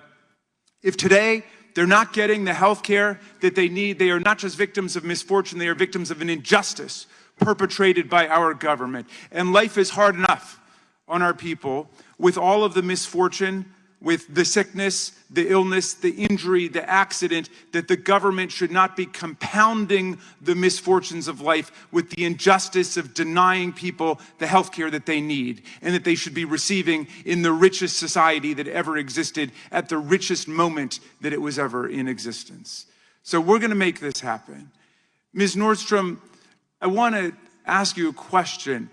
if today they're not getting the health care that they need, they are not just victims of misfortune, they are victims of an injustice perpetrated by our government. And life is hard enough on our people with all of the misfortune, with the sickness, the illness, the injury, the accident, that the government should not be compounding the misfortunes of life with the injustice of denying people the health care that they need and that they should be receiving in the richest society that ever existed at the richest moment that it was ever in existence. So we're going to make this happen. Ms. Nordstrom, I want to ask you a question.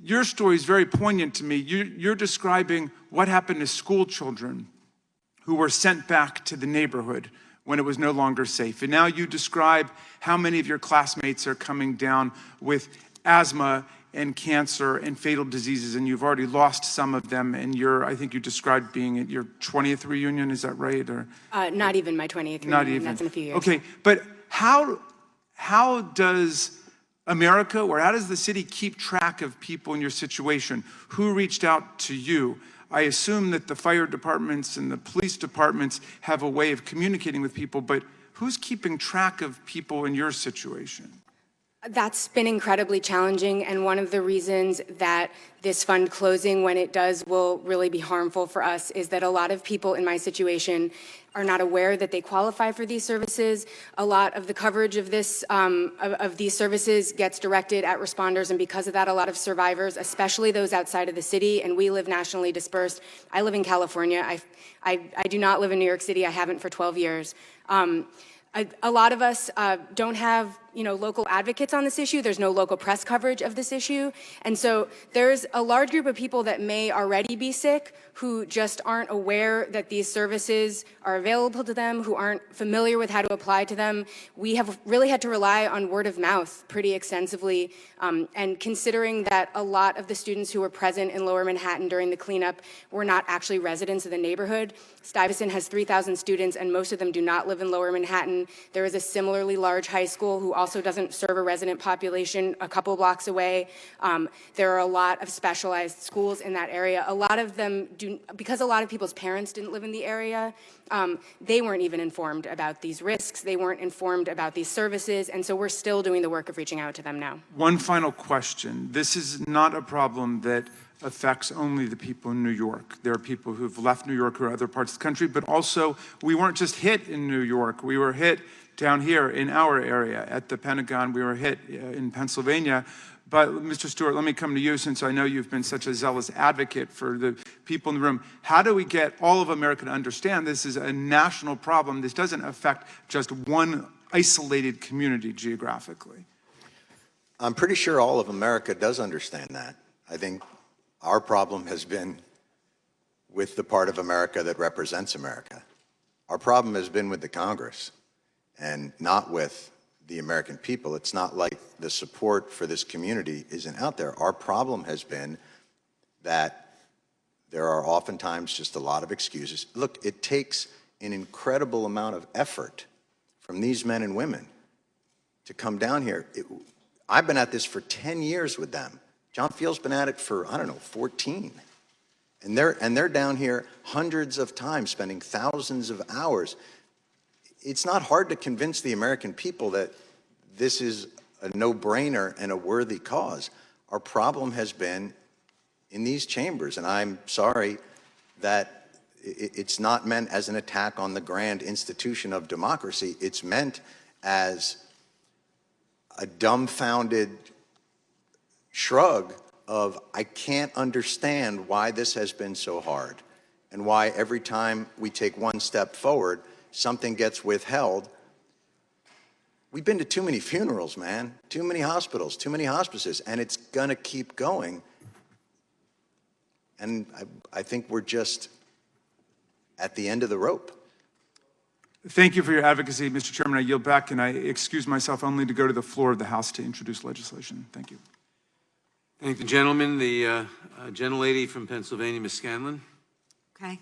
Your story is very poignant to me. You're describing what happened to school children who were sent back to the neighborhood when it was no longer safe. And now you describe how many of your classmates are coming down with asthma and cancer and fatal diseases, and you've already lost some of them, and I think you described being at your 20th reunion, is that right? Or Not even my 20th not reunion, even. that's in a few years. Okay, but how does America, or how does the city keep track of people in your situation? Who reached out to you? I assume that the fire departments and the police departments have a way of communicating with people, but who's keeping track of people in your situation? That's been incredibly challenging, and one of the reasons that this fund closing, when it does, will really be harmful for us is that a lot of people in my situation are not aware that they qualify for these services. A lot of the coverage of this of these services gets directed at responders, and because of that, a lot of survivors, especially those outside of the city, and we live nationally dispersed. I live in California. I do not live in New York City. I haven't for 12 years. A lot of us don't have, local advocates on this issue. There's no local press coverage of this issue. And so there's a large group of people that may already be sick who just aren't aware that these services are available to them, who aren't familiar with how to apply to them. We have really had to rely on word of mouth pretty extensively. And considering that a lot of the students who were present in Lower Manhattan during the cleanup were not actually residents of the neighborhood, Stuyvesant has 3,000 students, and most of them do not live in Lower Manhattan. There is a similarly large high school who also doesn't serve a resident population a couple blocks away. There are a lot of specialized schools in that area. A lot of them do, because a lot of people's parents didn't live in the area, they weren't even informed about these risks. They weren't informed about these services, and so we're still doing the work of reaching out to them now. One final question. This is not a problem that affects only the people in New York. There are people who've left New York or other parts of the country, but also we weren't just hit in New York. We were hit down here in our area at the Pentagon. We were hit in Pennsylvania. But Mr. Stewart, let me come to you, since I know you've been such a zealous advocate for the people in the room. How do we get all of America to understand this is a national problem? This doesn't affect just one isolated community geographically. I'm pretty sure all of America does understand that. I think our problem has been with the part of America that represents America. Our problem has been with the Congress and not with the American people. It's not like the support for this community isn't out there. Our problem has been that there are oftentimes just a lot of excuses. Look, it takes an incredible amount of effort from these men and women to come down here. I've been at this for 10 years with them. John Field's been at it for, 14. And they're down here hundreds of times, spending thousands of hours. It's not hard to convince the American people that this is a no-brainer and a worthy cause. Our problem has been in these chambers, and I'm sorry that it's not meant as an attack on the grand institution of democracy. It's meant as a dumbfounded shrug of, I can't understand why this has been so hard and why every time we take one step forward, something gets withheld. We've been to too many funerals, man, too many hospitals, too many hospices, and it's gonna keep going. And I think we're just at the end of the rope. Thank you for your advocacy, Mr. Chairman. I yield back, and I excuse myself only to go to the floor of the House to introduce legislation. Thank you. Thank the gentleman. The gentlelady from Pennsylvania, Ms. Scanlon. Okay.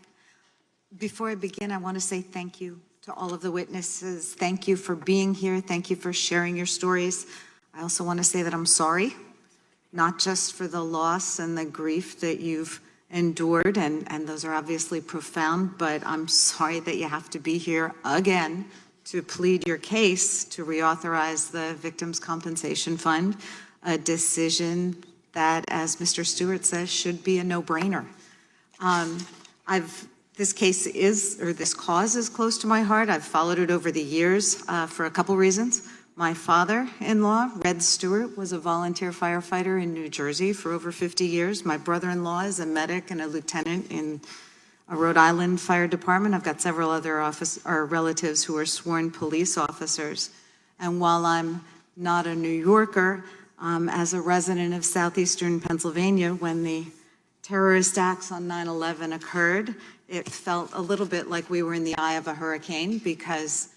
Before I begin, I want to say thank you to all of the witnesses. Thank you for being here. Thank you for sharing your stories. I also want to say that I'm sorry, not just for the loss and the grief that you've endured, and those are obviously profound, but I'm sorry that you have to be here again to plead your case to reauthorize the Victims' Compensation Fund, a decision that, as Mr. Stewart says, should be a no-brainer. This case this cause is close to my heart. I've followed it over the years for a couple reasons. My father-in-law, Red Stewart, was a volunteer firefighter in New Jersey for over 50 years. My brother-in-law is a medic and a lieutenant in a Rhode Island Fire Department. I've got several other relatives who are sworn police officers. And while I'm not a New Yorker, as a resident of southeastern Pennsylvania, when the terrorist acts on 9/11 occurred, it felt a little bit like we were in the eye of a hurricane, because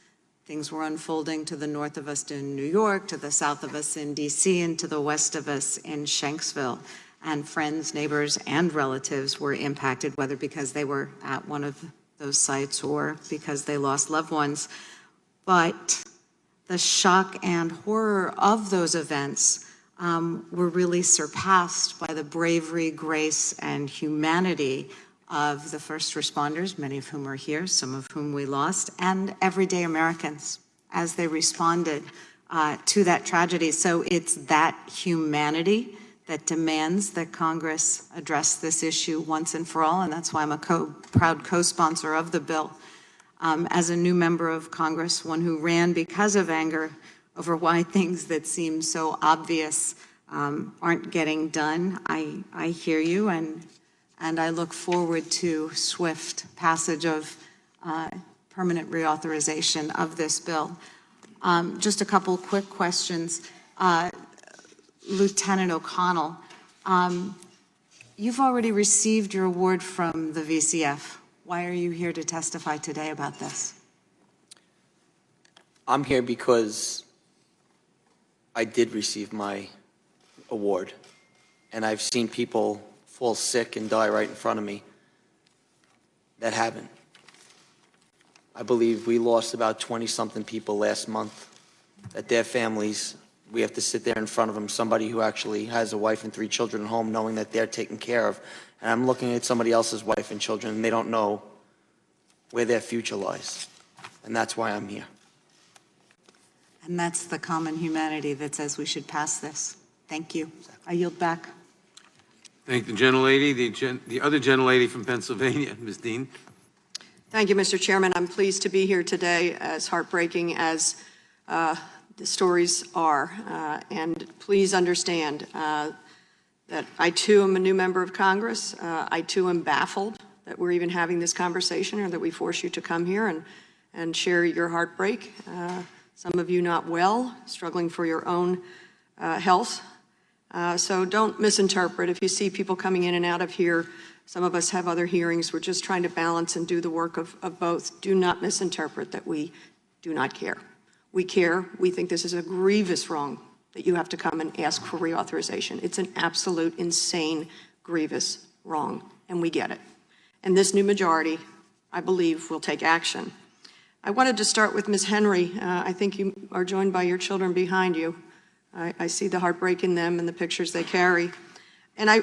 Things were unfolding to the north of us in New York, to the south of us in DC, and to the west of us in Shanksville. And friends, neighbors, and relatives were impacted, whether because they were at one of those sites or because they lost loved ones. But the shock and horror of those events were really surpassed by the bravery, grace, and humanity of the first responders, many of whom are here, some of whom we lost, and everyday Americans as they responded to that tragedy. So it's that humanity that demands that Congress address this issue once and for all, and that's why I'm a proud co-sponsor of the bill. As a new member of Congress, one who ran because of anger over why things that seem so obvious aren't getting done, I hear you, and I look forward to swift passage of permanent reauthorization of this bill. Just a couple quick questions. Lieutenant O'Connell, you've already received your award from the VCF. Why are you here to testify today about this? I'm here because I did receive my award, and I've seen people fall sick and die right in front of me that haven't. I believe we lost about 20-something people last month, that their families, we have to sit there in front of them, somebody who actually has a wife and 3 children at home, knowing that they're taken care of. And I'm looking at somebody else's wife and children, and they don't know where their future lies. And that's why I'm here. And that's the common humanity that says we should pass this. Thank you. I yield back. Thank the gentlelady. The other gentlelady from Pennsylvania, Ms. Dean. Thank you, Mr. Chairman. I'm pleased to be here today, as heartbreaking as the stories are. And please understand that I, too, am a new member of Congress. I, too, am baffled that we're even having this conversation or that we force you to come here and share your heartbreak. Some of you not well, struggling for your own health. So don't misinterpret. If you see people coming in and out of here, some of us have other hearings. We're just trying to balance and do the work of both. Do not misinterpret that we do not care. We care. We think this is a grievous wrong that you have to come and ask for reauthorization. It's an absolute insane, grievous wrong, and we get it. And this new majority, I believe, will take action. I wanted to start with Ms. Henry. I think you are joined by your children behind you. I see the heartbreak in them and the pictures they carry. And I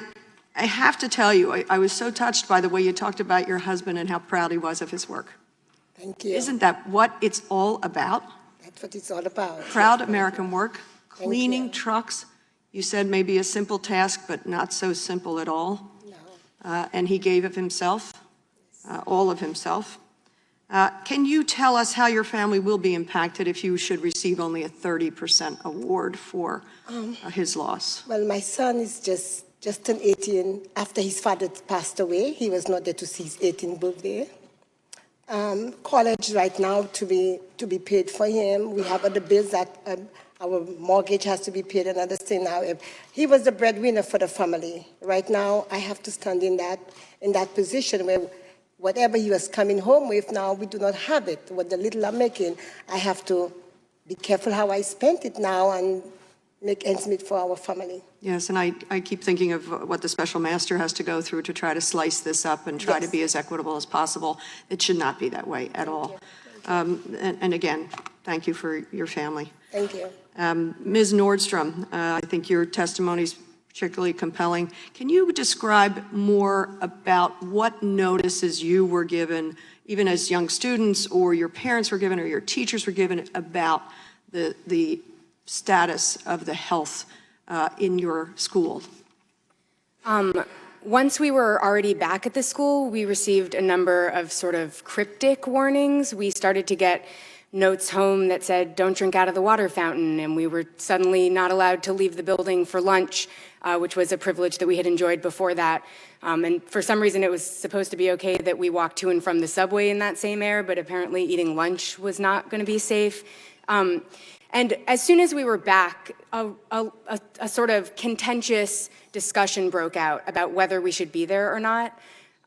have to tell you, I was so touched by the way you talked about your husband and how proud he was of his work. Thank you. Isn't that what it's all about? That's what it's all about. Proud American work, cleaning you. trucks. You said maybe a simple task, but not so simple at all. No. And he gave of himself, all of himself. Can you tell us how your family will be impacted if you should receive only a 30% award for his loss? Well, my son is just turned 18 after his father passed away. He was not there to see his 18th birthday. College right now to be paid for him. We have other bills that our mortgage has to be paid, another thing now. He was the breadwinner for the family. Right now, I have to stand in that position where whatever he was coming home with, now we do not have it. What the little I'm making, I have to be careful how I spend it now and make ends meet for our family. Yes, and I keep thinking of what the special master has to go through to try to slice this up and try to be as equitable as possible. It should not be that way at all. And again, thank you for your family. Thank you. Ms. Nordstrom, I think your testimony is particularly compelling. Can you describe more about what notices you were given, even as young students, or your parents were given, or your teachers were given, about the status of the health in your school? Once we were already back at the school, we received a number of sort of cryptic warnings. We started to get notes home that said, don't drink out of the water fountain, and we were suddenly not allowed to leave the building for lunch, which was a privilege that we had enjoyed before that. And for some reason, it was supposed to be okay that we walked to and from the subway in that same air, but apparently eating lunch was not going to be safe. And as soon as we were back, a sort of contentious discussion broke out about whether we should be there or not.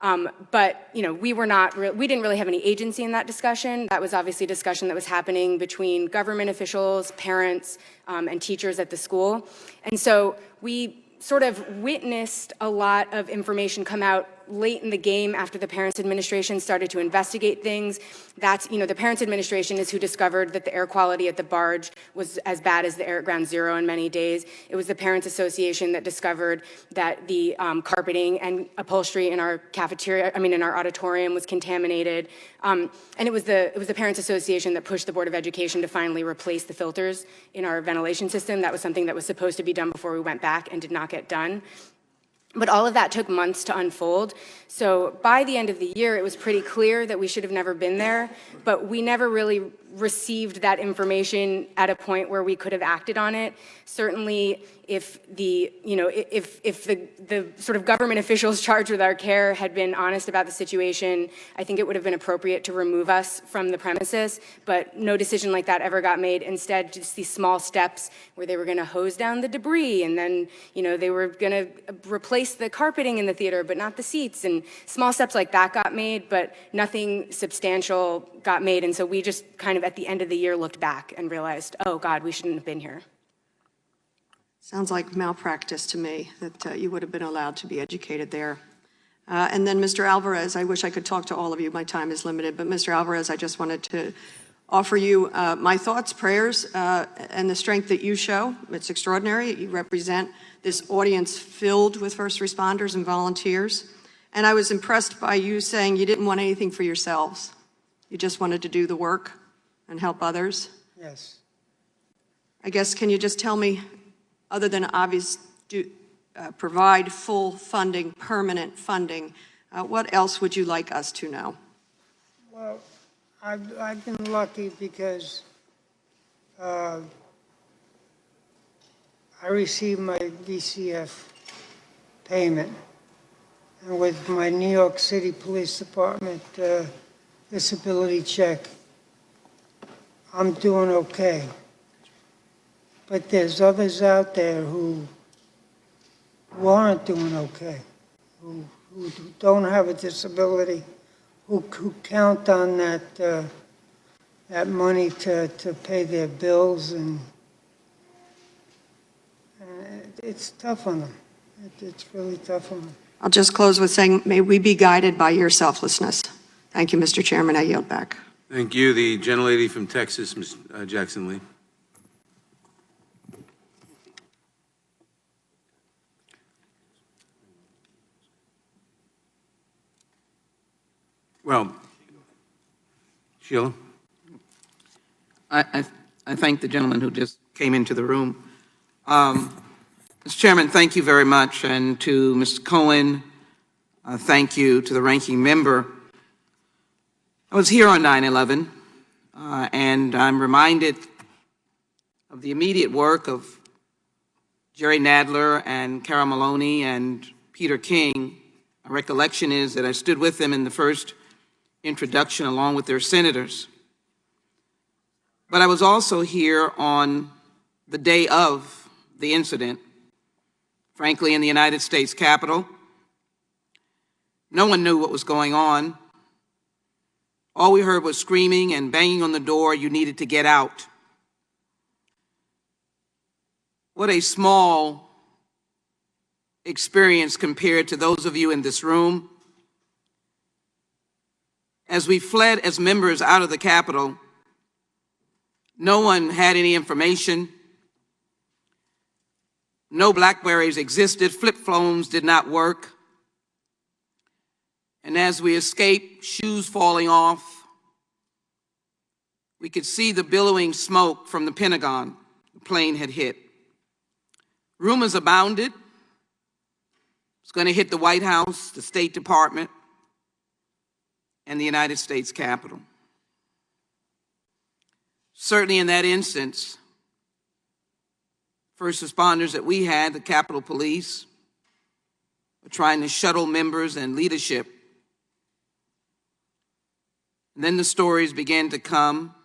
But, you know, we didn't really have any agency in that discussion. That was obviously a discussion that was happening between government officials, parents, and teachers at the school. And so we sort of witnessed a lot of information come out late in the game after the Parents Administration started to investigate things. That's, you know, the Parents Administration is who discovered that the air quality at the barge was as bad as the air at Ground Zero in many days. It was the Parents Association that discovered that the carpeting and upholstery in our in our auditorium was contaminated. And it was the Parents Association that pushed the Board of Education to finally replace the filters in our ventilation system. That was something that was supposed to be done before we went back and did not get done. But all of that took months to unfold. So by the end of the year, it was pretty clear that we should have never been there, but we never really received that information at a point where we could have acted on it. Certainly, if the sort of government officials charged with our care had been honest about the situation, I think it would have been appropriate to remove us from the premises, but no decision like that ever got made. Instead, just these small steps where they were gonna hose down the debris, and then, you know, they were gonna replace the carpeting in the theater, but not the seats, and small steps like that got made, but nothing substantial got made. And so we just kind of at the end of the year looked back and realized, oh God, we shouldn't have been here. Sounds like malpractice to me, that you would have been allowed to be educated there. And then Mr. Alvarez, I wish I could talk to all of you. My time is limited, but Mr. Alvarez, I just wanted to offer you my thoughts, prayers, and the strength that you show. It's extraordinary. You represent this audience filled with first responders and volunteers. And I was impressed by you saying you didn't want anything for yourselves. You just wanted to do the work and help others. Yes. I guess, can you just tell me, other than provide full funding, permanent funding, what else would you like us to know? Well, I've been lucky because I received my VCF payment. And with my New York City Police Department disability check, I'm doing okay. But there's others out there who aren't doing okay, who don't have a disability, who count on that money to pay their bills, and it's tough on them. It's really tough on them. I'll just close with saying, may we be guided by your selflessness. Thank you, Mr. Chairman. I yield back. Thank you. The gentlelady from Texas, Ms. Jackson Lee. Well, Sheila. I thank the gentleman who just came into the room. Mr. Chairman, thank you very much, and to Mr. Cohen, thank you to the ranking member. I was here on 9/11, and I'm reminded of the immediate work of Jerry Nadler and Carol Maloney and Peter King. My recollection is that I stood with them in the first introduction along with their senators. But I was also here on the day of the incident, frankly, in the United States Capitol. No one knew what was going on. All we heard was screaming and banging on the door, you needed to get out. What a small experience compared to those of you in this room. As we fled as members out of the Capitol, no one had any information. No Blackberries existed, flip phones did not work. And as we escaped, shoes falling off, we could see the billowing smoke from the Pentagon the plane had hit. Rumors abounded. It's going to hit the White House, the State Department, and the United States Capitol. Certainly in that instance, first responders that we had, the Capitol Police, were trying to shuttle members and leadership. And then the stories began to come.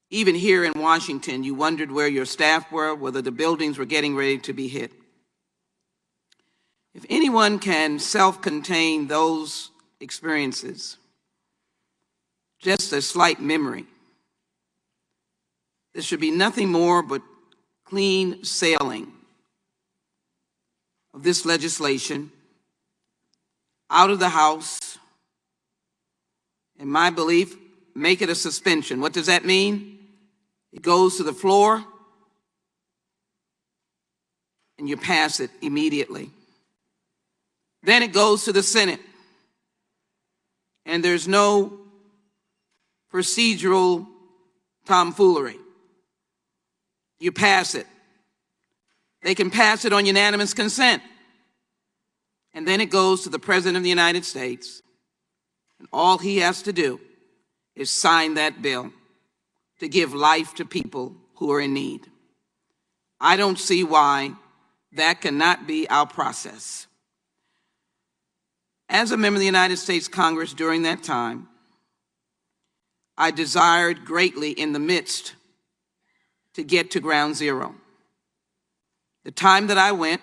Even here in Washington, you wondered where your staff were, whether the buildings were getting ready to be hit. If anyone can self-contain those experiences, just a slight memory, there should be nothing more but clean sailing of this legislation out of the House. In my belief, make it a suspension. What does that mean? It goes to the floor and you pass it immediately. Then it goes to the Senate and there's no procedural tomfoolery. You pass it. They can pass it on unanimous consent. And then it goes to the President of the United States. And all he has to do is sign that bill to give life to people who are in need. I don't see why that cannot be our process. As a member of the United States Congress during that time, I desired greatly in the midst to get to ground zero. The time that I went,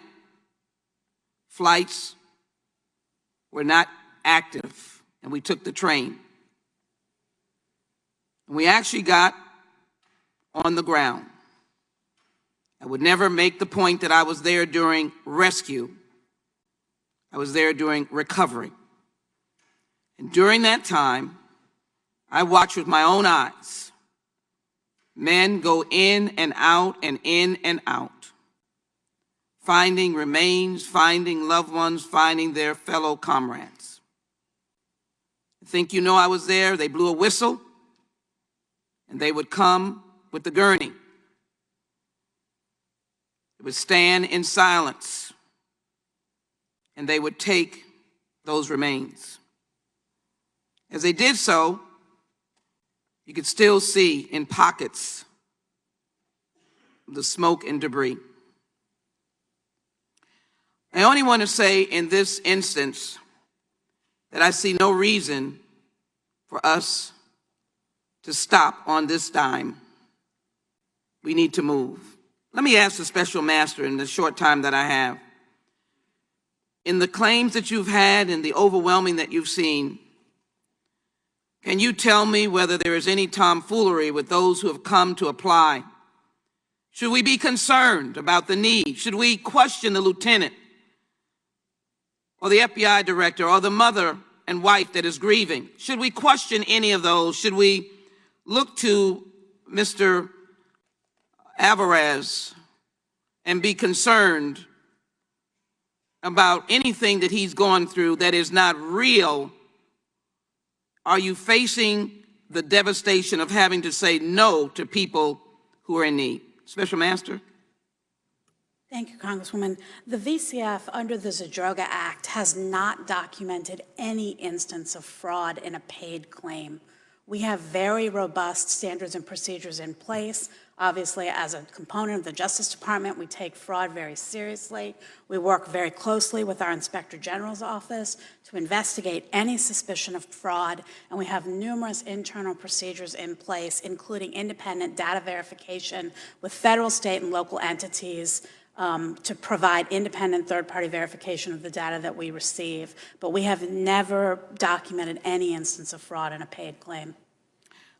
flights were not active, and we took the train. And we actually got on the ground. I would never make the point that I was there during rescue. I was there during recovery. And during that time, I watched with my own eyes men go in and out and in and out, finding remains, finding loved ones, finding their fellow comrades. I think you know I was there. They blew a whistle, and they would come with the gurney. They would stand in silence, and they would take those remains. As they did so, you could still see in pockets the smoke and debris. I only want to say in this instance that I see no reason for us to stop on this dime. We need to move. Let me ask the special master in the short time that I have. In the claims that you've had and the overwhelming that you've seen, can you tell me whether there is any tomfoolery with those who have come to apply? Should we be concerned about the need? Should we question the lieutenant or the FBI director or the mother and wife that is grieving? Should we question any of those? Should we look to Mr. Alvarez and be concerned about anything that he's gone through that is not real? Are you facing the devastation of having to say no to people who are in need? Special Master? Thank you, Congresswoman. The VCF, under the Zadroga Act, has not documented any instance of fraud in a paid claim. We have very robust standards and procedures in place. Obviously, as a component of the Justice Department, we take fraud very seriously. We work very closely with our Inspector General's office to investigate any suspicion of fraud, and we have numerous internal procedures in place, including independent data verification with federal, state, and local entities to provide independent third-party verification of the data that we receive. But we have never documented any instance of fraud in a paid claim.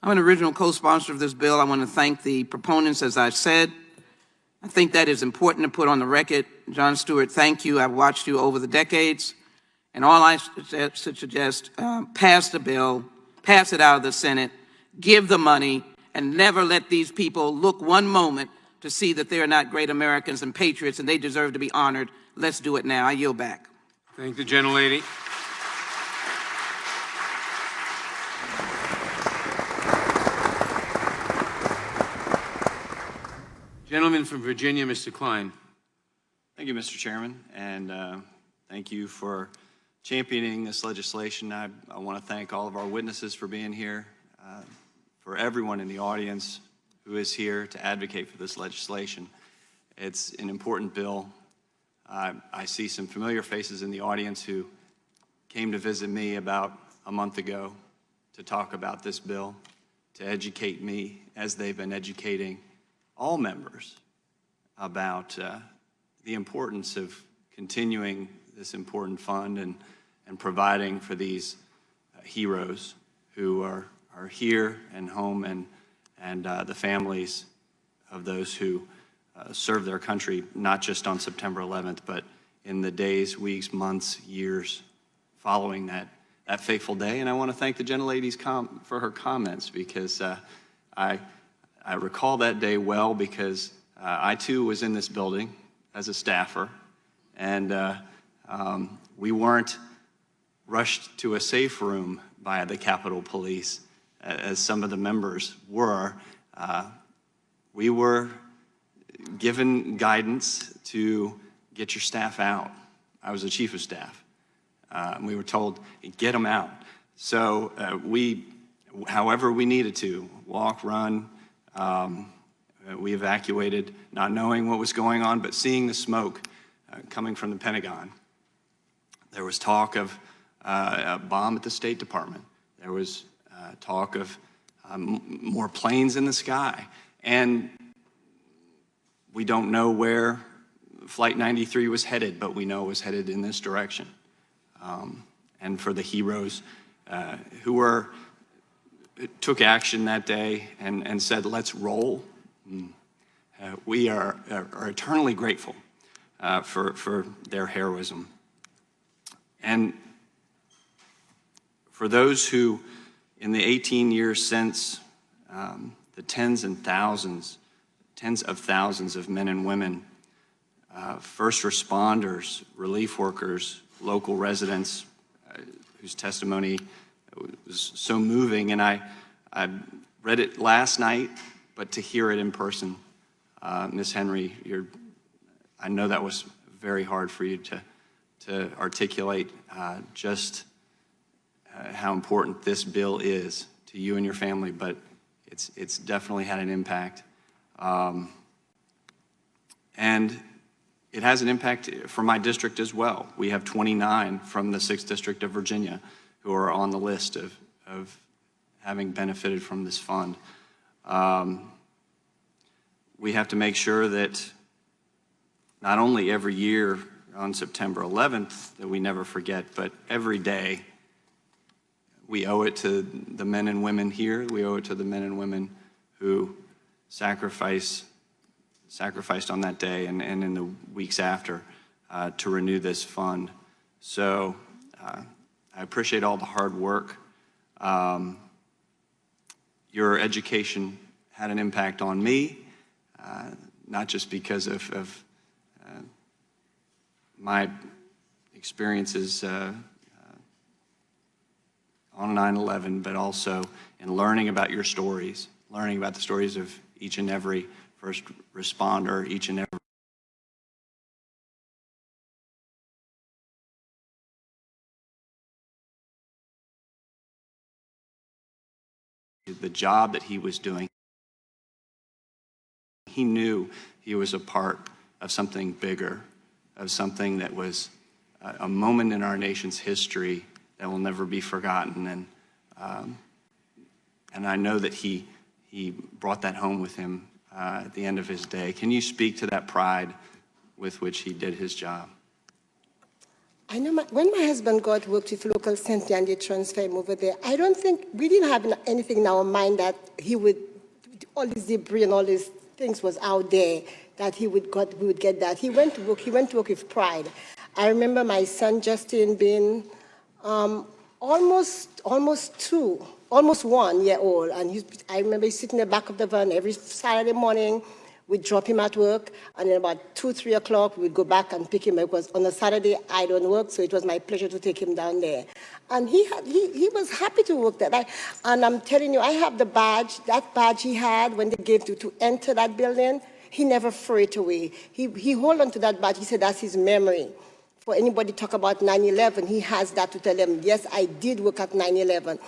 I'm an original co-sponsor of this bill. I want to thank the proponents, as I said. I think that is important to put on the record. Jon Stewart, thank you. I've watched you over the decades. And all I suggest, pass the bill, pass it out of the Senate, give the money, and never let these people look one moment to see that they're not great Americans and patriots and they deserve to be honored. Let's do it now. I yield back. Thank the gentlelady. Gentleman from Virginia, Mr. Klein. Thank you, Mr. Chairman, and thank you for championing this legislation. I want to thank all of our witnesses for being here, for everyone in the audience who is here to advocate for this legislation. It's an important bill. I see some familiar faces in the audience who came to visit me about a month ago to talk about this bill, to educate me as they've been educating all members about the importance of continuing this important fund and providing for these heroes who are here and home, and the families of those who served their country, not just on September 11th, but in the days, weeks, months, years following that fateful day. And I want to thank the gentlelady's for her comments, because I recall that day well, because I too was in this building as a staffer, and we weren't rushed to a safe room by the Capitol Police, as some of the members were. We were given guidance to get your staff out. I was the chief of staff. We were told, get them out. So we, however we needed to, walk, run, we evacuated, not knowing what was going on, but seeing the smoke coming from the Pentagon. There was talk of a bomb at the State Department. There was talk of more planes in the sky. And we don't know where Flight 93 was headed, but we know it was headed in this direction. And for the heroes who took action that day and said, let's roll, we are eternally grateful for their heroism. And for those who, in the 18 years since, the tens of thousands of men and women, first responders, relief workers, local residents, whose testimony was so moving, and I read it last night, but to hear it in person, Ms. Henry, I know that was very hard for you to articulate just how important this bill is to you and your family, but it's definitely had an impact. And it has an impact for my district as well. We have 29 from the 6th District of Virginia who are on the list of having benefited from this fund. We have to make sure that not only every year on September 11th that we never forget, but every day we owe it to the men and women here. We owe it to the men and women who sacrificed on that day and in the weeks after to renew this fund. So I appreciate all the hard work. Your education had an impact on me, not just because of my experiences on 9/11, but also in learning about your stories, learning about the stories of each and every first responder, each and every the job that he was doing. He knew he was a part of something bigger, of something that was a moment in our nation's history that will never be forgotten. And I know that he brought that home with him at the end of his day. Can you speak to that pride with which he did his job? I know when my husband got worked with local center and they transferred him over there, I don't think, we didn't have anything in our mind that he would, all this debris and all these things was out there, that we would get that. He went to work with pride. I remember my son Justin being almost 1 year old, and I remember sitting in the back of the van every Saturday morning. We'd drop him at work, and then about 2, 3 o'clock, we'd go back and pick him up, because on a Saturday, I don't work, so it was my pleasure to take him down there. And he was happy to work there. And I'm telling you, I have the badge, that badge he had when they gave to enter that building. He never threw it away. He held on to that badge. He said that's his memory. For anybody talk about 9/11, he has that to tell them, yes, I did work at 9/11.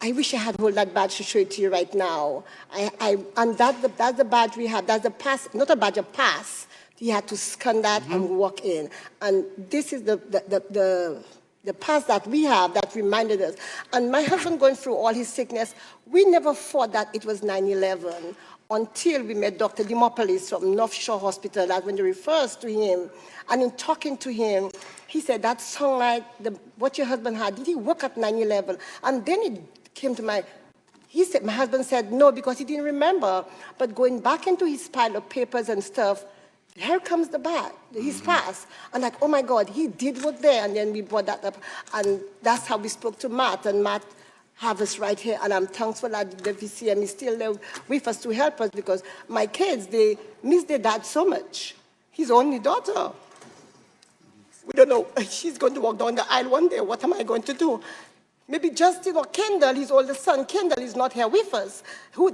I wish I had hold that badge to show it to you right now. And that's the badge we have. That's the pass, not a badge, a pass. He had to scan that and walk in. And this is the the past that we have that reminded us. And my husband going through all his sickness, we never thought that it was 9/11 until we met Dr. Dimopoulos from North Shore Hospital. That when they refers to him, and in talking to him, he said, that sound like what your husband had. Did he work at 9/11? And then it came to my husband said no, because he didn't remember. But going back into his pile of papers and stuff, here comes the back, his past. And like, oh my God, he did work there. And then we brought that up. And that's how we spoke to Matt. And Matt have us right here. And I'm thankful that the VCM is still there with us to help us, because my kids, they miss their dad so much. His only daughter. We don't know. She's going to walk down the aisle one day. What am I going to do? Maybe Justin or Kendall, his oldest son, Kendall, is not here with us.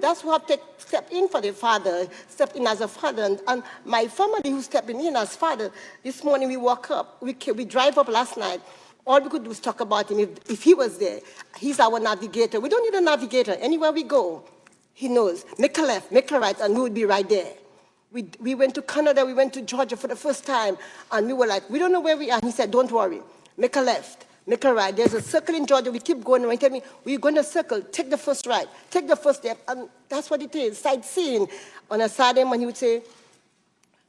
That's who have to step in for the father, step in as a father. And my family who's stepping in as father, this morning we woke up, we drive up last night. All we could do was talk about him if he was there. He's our navigator. We don't need a navigator. Anywhere we go, he knows. Make a left, make a right, and we would be right there. We went to Canada, we went to Georgia for the first time, and we were like, we don't know where we are. And he said, don't worry, make a left. Make a right. There's a circle in Georgia. We keep going. And he tell me, we're going to circle. Take the first right. Take the first step. And that's what it is, sightseeing. On a Saturday, when he would say,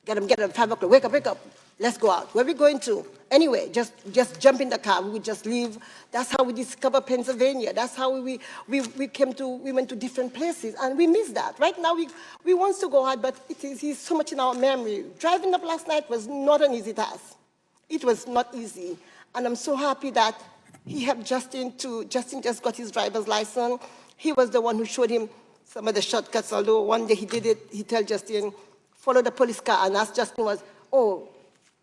get up, 5 o'clock. Wake up. Let's go out. Where are we going to? Anyway, just jump in the car. We would just leave. That's how we discovered Pennsylvania. That's how we went to different places. And we miss that. Right now, we want to go out, but it's so much in our memory. Driving up last night was not an easy task. It was not easy. And I'm so happy that he helped Justin just got his driver's license. He was the one who showed him some of the shortcuts, although one day he did it, he told Justin, follow the police car, and as Justin was,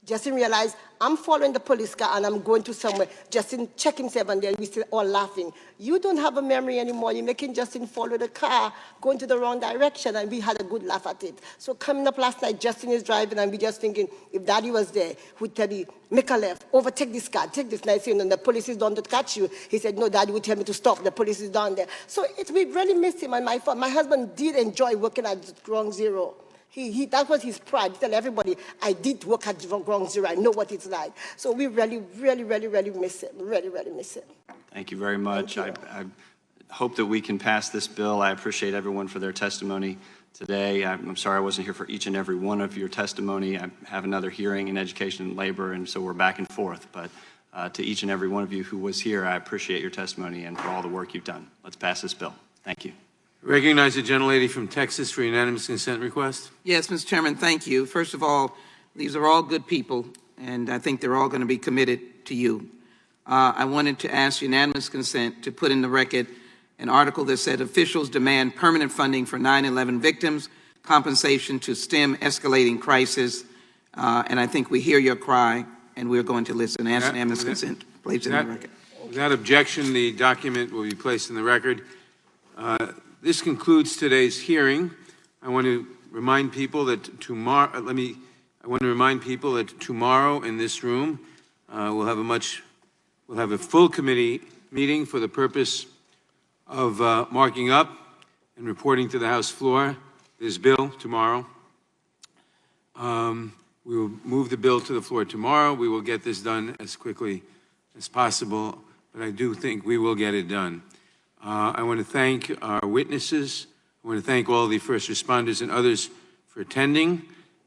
Justin realized, I'm following the police car and I'm going to somewhere. Justin checked himself, and then we still all laughing. You don't have a memory anymore. You're making Justin follow the car, going to the wrong direction, and we had a good laugh at it. So coming up last night, Justin is driving, and we just thinking, if Daddy was there, he'd tell me, make a left, overtake this car, take this nice thing, and the police is down to catch you. He said, no, Daddy would tell me to stop. The police is down there. So we really missed him, and my husband did enjoy working at Ground Zero. That was his pride. He told everybody, I did work at Ground Zero. I know what it's like. So we really, really, really, really miss him. Really, really miss him. Thank you very much. I hope that we can pass this bill. I appreciate everyone for their testimony today. I'm sorry I wasn't here for each and every one of your testimony. I have another hearing in education and labor, and so we're back and forth. But to each and every one of you who was here, I appreciate your testimony and for all the work you've done. Let's pass this bill. Thank you. Recognize the gentlelady from Texas for unanimous consent request. Yes, Mr. Chairman, thank you. First of all, these are all good people, and I think they're all going to be committed to you. I wanted to ask unanimous consent to put in the record an article that said officials demand permanent funding for 9/11 victims, compensation to stem escalating crisis, and I think we hear your cry, and we're going to listen. Ask unanimous consent, placed in the record. Without objection, the document will be placed in the record. This concludes today's hearing. I want to remind people that tomorrow, in this room, we'll have a full committee meeting for the purpose of marking up and reporting to the House floor this bill tomorrow. We will move the bill to the floor tomorrow. We will get this done as quickly as possible, but I do think we will get it done. I want to thank our witnesses. I want to thank all the first responders and others for attending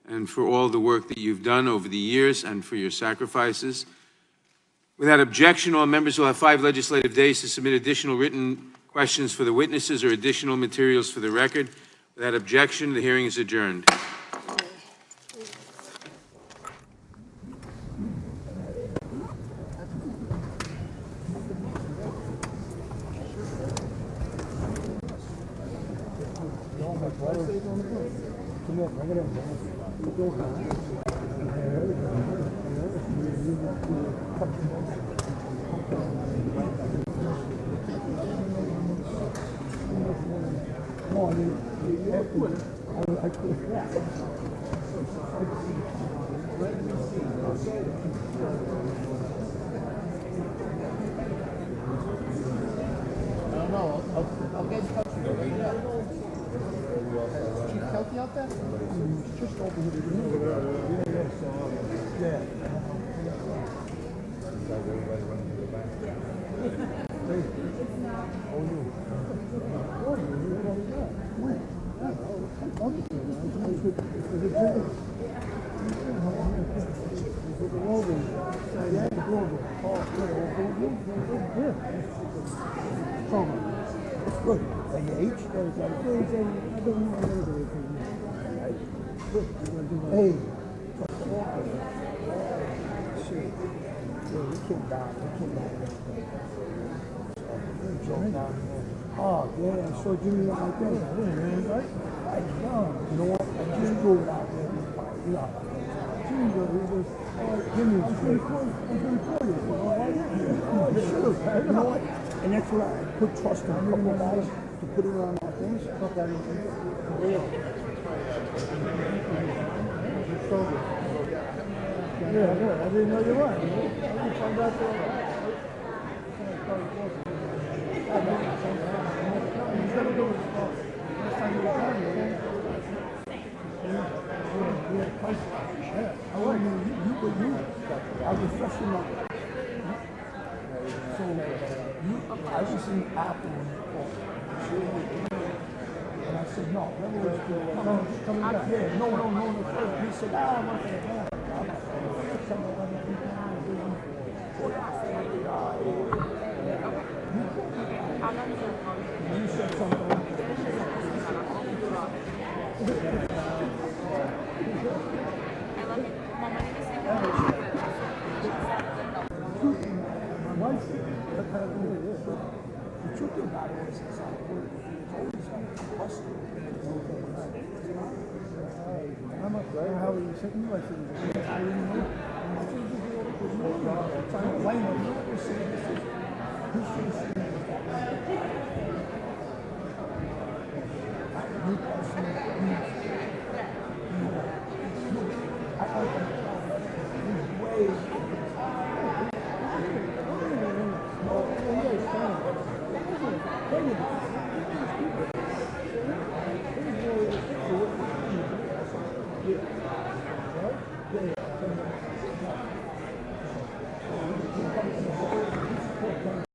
and for all the work that you've done over the years and for your sacrifices. Without objection, all members will have 5 legislative days to submit additional written questions for the witnesses or additional materials for the record. Without objection, the hearing is adjourned. Oh, yeah, I saw Jimmy like that. Yeah, man, right? You know what? I just drove it out there. Jimmy goes, Jimmy, I'm going to call you. You know what? And that's what I put trust in a couple of guys to put it on our things. Put that in. Yeah, good. I didn't know you were. I didn't find out you were. I was fresh enough. So I was in Apple when they called. And I said, no, come back. Yeah, no. First. He said, I'm not going to go. You said something. The truth about it is, it's always a question. I'm up there. How are you sitting? I said, I didn't know. I'm trying to blame him. He should have